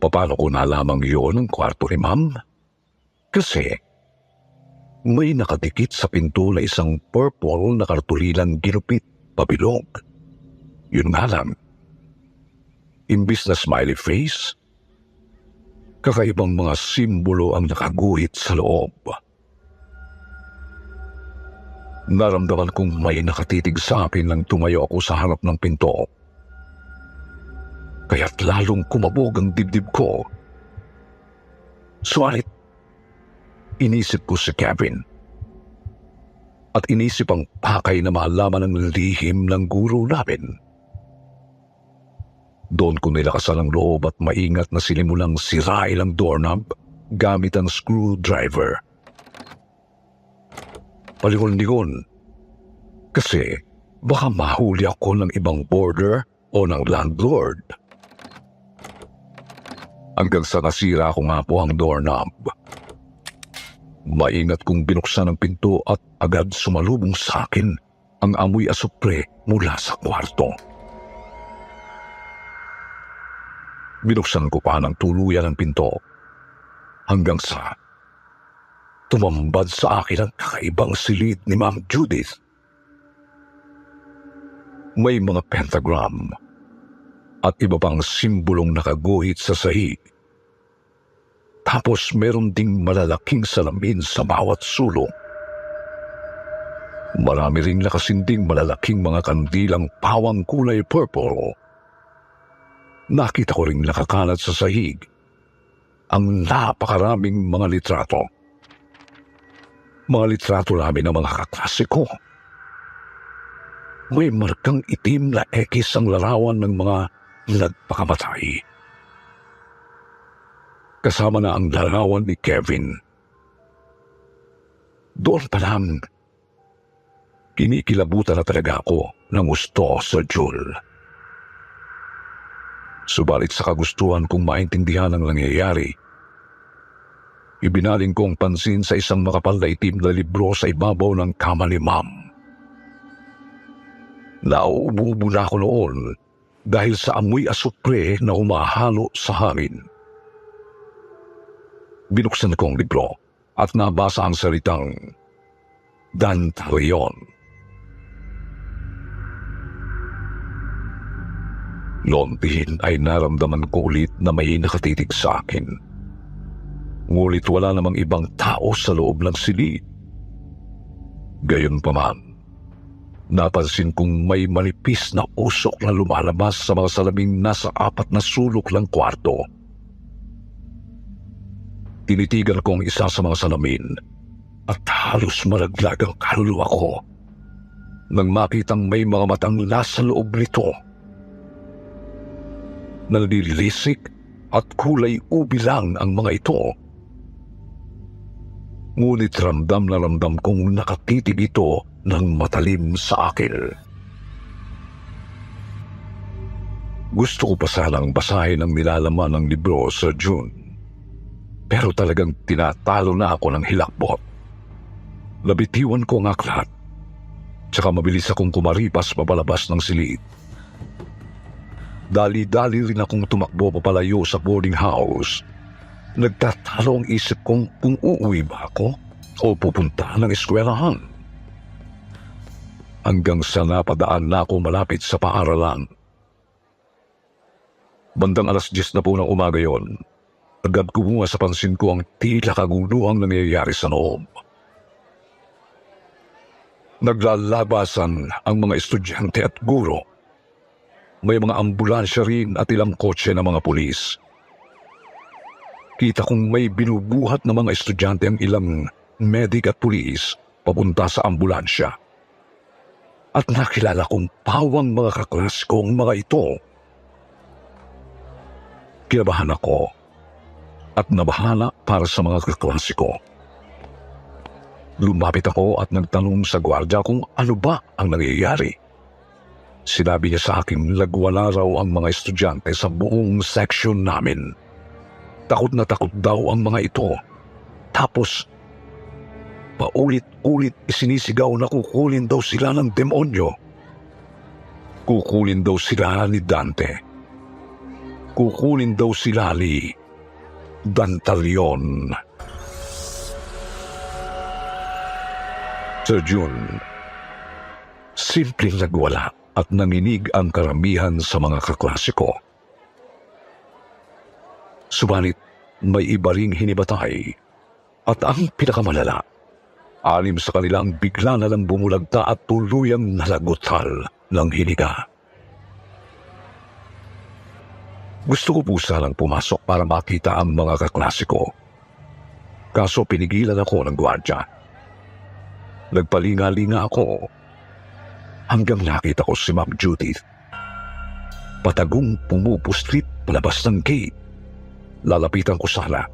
Paano ko nalamang iyon ang kwarto ni Ma'am? Kasi may nakadikit sa pinto na isang purple na kartulilang ginupit pabilog. Yun nga lang, imbis na smiley face, kakaibang mga simbolo ang nakaguhit sa loob. Naramdaman kong may nakatitig sa akin nang tumayo ako sa harap ng pinto. Kaya't lalong kumabog ang dibdib ko. Suwalit, inisip ko si Kevin. At inisip ang pakay na malaman ng lihim ng guro namin. Doon ko nilakasan ang loob at maingat na sinimulang sirain ang doorknob gamit ang screwdriver. palingon-lingon. Kasi baka mahuli ako ng ibang boarder o ng landlord. Hanggang sa nasira ko nga po ang doorknob. Maingat kong binuksan ang pinto at agad sumalubong sa akin ang amoy asupre mula sa kwarto. Binuksan ko pa ng tuluyan ang pinto hanggang sa tumambad sa akin ang kakaibang silid ni Ma'am Judith. May mga pentagram at iba pang simbolong nakaguhit sa sahig. Tapos meron ding malalaking salamin sa bawat sulok. Marami ring nakasinding malalaking mga kandilang pawang kulay purple. Nakita ko ring nakakalat sa sahig ang napakaraming mga litrato. Mga litrato namin ng mga kaklase ko. May markang itim na X ang larawan ng mga nagpakamatay. Kasama na ang larawan ni Kevin. Doon pa lang, kinikilabutan na talaga ako ng gusto sa Jule. Subalit sa kagustuhan kong maintindihan ang nangyayari, ibinaling ko ang pansin sa isang makapal na itim na libro sa ibabaw ng kama ni Ma'am. Nauubo na ako noon dahil sa amoy asupre na humahalo sa hangin. Binuksan ko ang libro at nabasa ang salitang Dantalion. Noon din ay naramdaman ko ulit na may nakatitig sa akin. Ngunit wala namang ibang tao sa loob ng silid. Gayunpaman, napansin kong may manipis na usok na lumalabas sa mga salaming nasa 4 na sulok ng kwarto. Tinitigan ko ang isa sa mga salamin at halos malaglag ang kaluluwa ko nang makitang may mga matang nasa loob nito. Nalilisik at kulay ubi lang ang mga ito. Ngunit ramdam na ramdam kong nakatitig ito ng matalim sa akin. Gusto ko pa sanang basahin ang nilalaman ng libro, Sir June. Pero talagang tinatalo na ako ng hilakbot. Nabitiwan ko ang aklat. Tsaka mabilis akong kumaripas papalabas ng silid. Dali-dali rin akong tumakbo papalayo sa boarding house. Nagtatalo ang isip kong kung uuwi ba ako o pupunta ng eskwelahan. Hanggang sa napadaan na ako malapit sa paaralan. Bandang 10:00 na po ng umaga yon. Agad kumuha sa pansin ko ang tila kaguluhang nangyayari sa loob. Naglalabasan ang mga estudyante at guro. May mga ambulansya rin at ilang kotse ng mga pulis. Kita kong may binubuhat na mga estudyante ang ilang medic at pulis papunta sa ambulansya. At nakilala kong pawang mga kaklas kong mga ito. Kinabahan ako at nabahala para sa mga kaklase ko. Lumapit ako at nagtanong sa gwardya kung ano ba ang nangyayari. Sinabi niya sa akin nagwala raw ang mga estudyante sa buong section namin. Takot na takot daw ang mga ito. Tapos, paulit-ulit isinisigaw na kukulin daw sila ng demonyo. Kukulin daw sila ni Dante. Kukulin daw sila ni Dantalion. Sir June, simpleng nagwala at nanginig ang karamihan sa mga kaklase ko. Subalit, may iba ring hinibatay at ang pinakamalala, 6 sa kanila ang bigla na lang bumulagta at tuluyang nalagutal ng hininga. Gusto ko po sanang pumasok para makita ang mga kaklase ko. Kaso pinigilan ako ng gwardya. Nagpalinga-linga ako hanggang nakita ko si Ma'am Judith. Patagong pumupustrit palabas ng gate. Lalapitan ko sana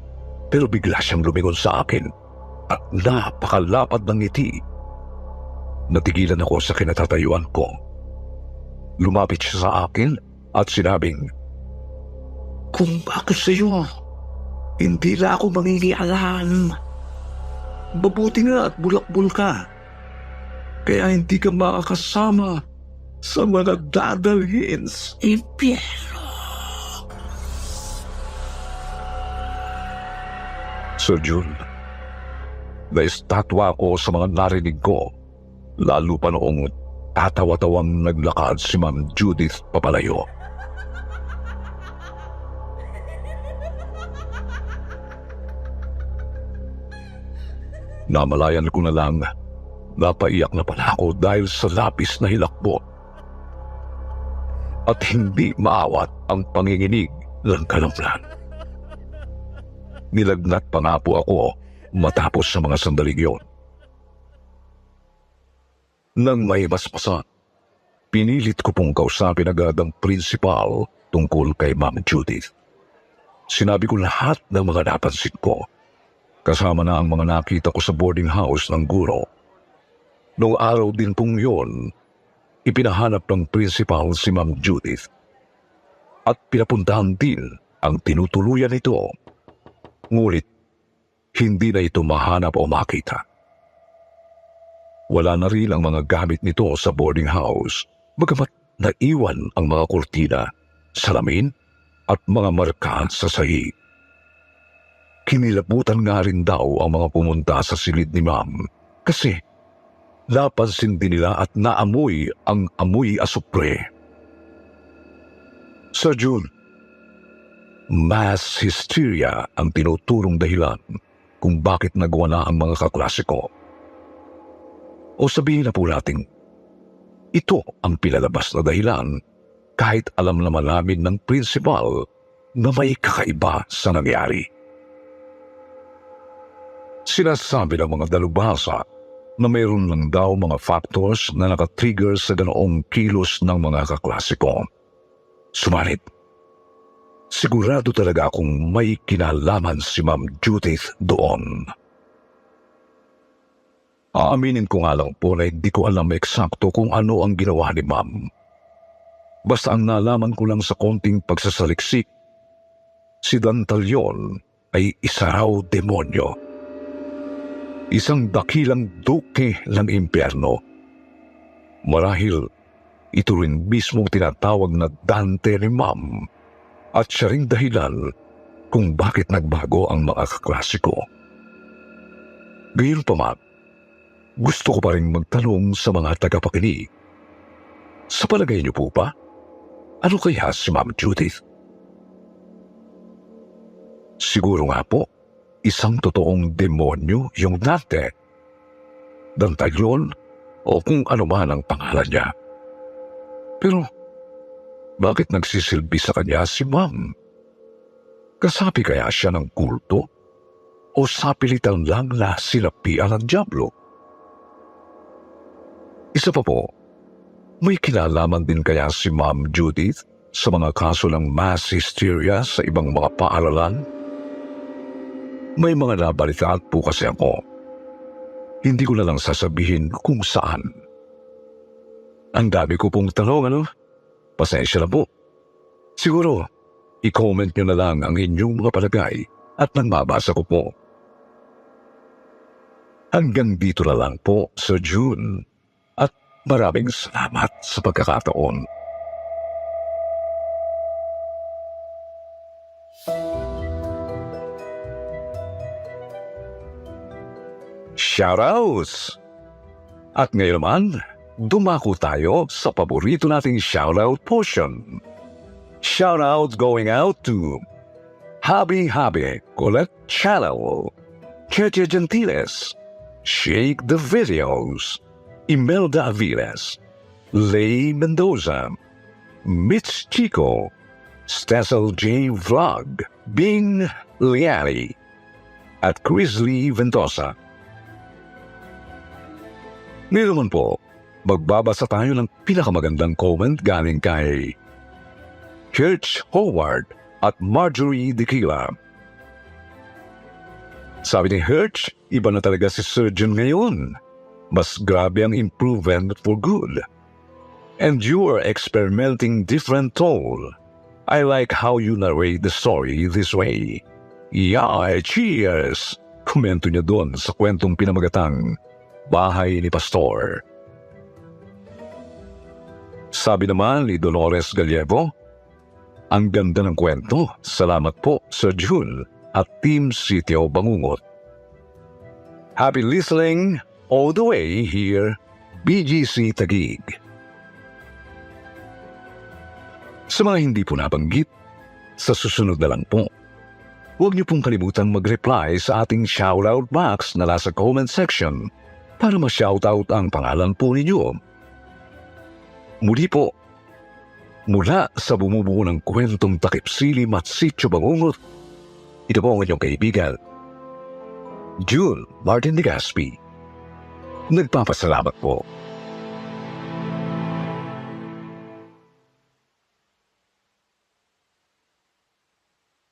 pero bigla siyang lumingon sa akin at napakalapad ng ngiti natigilan ako sa kinatatayuan ko. Lumapit siya sa akin at sinabing, Kung ako sa'yo, hindi na ako mangingialam. Mabuti nga at bulakbol ka. Kaya hindi ka makakasama sa mga dadalhin sa impyerno. Sir Jun, naistatwa ako sa mga narinig ko, lalo pa noong tatawa-tawang naglakad si Ma'am Judith papalayo. Namalayan ko na lang, napaiyak na pala ako dahil sa lapis na hilakbo. At hindi maawat ang panginginig ng kalamlan. Nilagnat pa nga po ako matapos sa mga sandaling yun. Nang may basbasan, pinilit ko pong kausapin agad ang principal tungkol kay Ma'am Judith. Sinabi ko lahat ng mga napansin ko, kasama na ang mga nakita ko sa boarding house ng guro. Noong araw din pong yun, ipinahanap ng principal si Ma'am Judith at pinapuntahan din ang tinutuluyan nito. Ngunit, hindi na ito mahanap o makita. Wala na rin ang mga gamit nito sa boarding house, bagamat naiwan ang mga kurtina, salamin at mga marka sa sahig. Kinilabutan nga rin daw ang mga pumunta sa silid ni Ma'am kasi napansin din nila at naamoy ang amoy asupre. Sir Jun, mass hysteria ang tinuturong dahilan kung bakit nagwala ang mga kaklase ko. O sabihin na po natin, ito ang pinalabas na dahilan kahit alam naman namin ng principal na may kakaiba sa nangyari. Sinasabi ng mga dalubhasa na mayroon lang daw mga factors na nakatrigger sa ganoong kilos ng mga kaklase ko. Sumalit, sigurado talaga akong may kinalaman si Ma'am Judith doon. Aaminin ko nga lang po na hindi ko alam eksakto kung ano ang ginawa ni Ma'am. Basta ang nalaman ko lang sa konting pagsasaliksik, si Dantalion ay isa raw demonyo. Isang dakilang duke ng impyerno. Marahil, ito rin mismong tinatawag na Dante ni Ma'am at siya ring dahilan kung bakit nagbago ang mga kaklase ko. Gayunpaman, gusto ko pa rin magtanong sa mga tagapakinig. Sa palagay niyo po ba, ano kaya si Ma'am Judith? Siguro nga po, isang totoong demonyo yung Dante, Dantalion o kung ano man ang pangalan niya. Pero, bakit nagsisilbi sa kanya si Ma'am? Kasapi kaya siya ng kulto? O sapilitan lang na sinapian ng dyablo? Isa pa po, may kinalaman din kaya si Ma'am Judith sa mga kaso ng mass hysteria sa ibang mga paaralan? May mga nabalitaan po kasi ako. Hindi ko na lang sasabihin kung saan. Ang dami ko pong tanong, ano? Pasensya na po. Siguro, i-comment nyo na lang ang inyong mga palagay at nang-mabasa ko po. Hanggang dito na lang po, Sir Jun. At maraming salamat sa pagkakataon. Shoutouts! At ngayon naman, dumako tayo sa paborito nating shoutout portion. Shoutouts going out to Habi Habi Colette Channel, Ketia Gentiles, Shake the Videos, Imelda Aviles, Lay Mendoza, Mitch Chico, Stessel J. Vlog, Bing Liani, at Chris Lee Ventosa. Ngayon naman po, magbabasa tayo ng pinakamagandang comment galing kay Church Howard at Marjorie Dequila. Sabi ni Hirsch, iba na talaga si Sir Jun ngayon. mas grabe ang improvement for good. And you are experimenting different toll. I like how you narrate the story this way. Yeah, cheers! Komento niya doon sa kwentong pinamagatang Bahay ni Pastor. Sabi naman ni Dolores Gallego, ang ganda ng kwento. Salamat po, Sir June at Team Sitio Bangungot. Happy listening all the way here, BGC Taguig. Sa mga hindi po nabanggit, sa susunod na lang po, huwag niyo pong kalimutang mag-reply sa ating shoutout box na nasa comment section para ma-shoutout ang pangalan po ninyo. Muli po, mula sa bumubuo ng kwentong Takip Silim at Sitio Bangungot, ito po ang inyong kaibigan, June Martin de Gaspi. Nagpapasalamat po.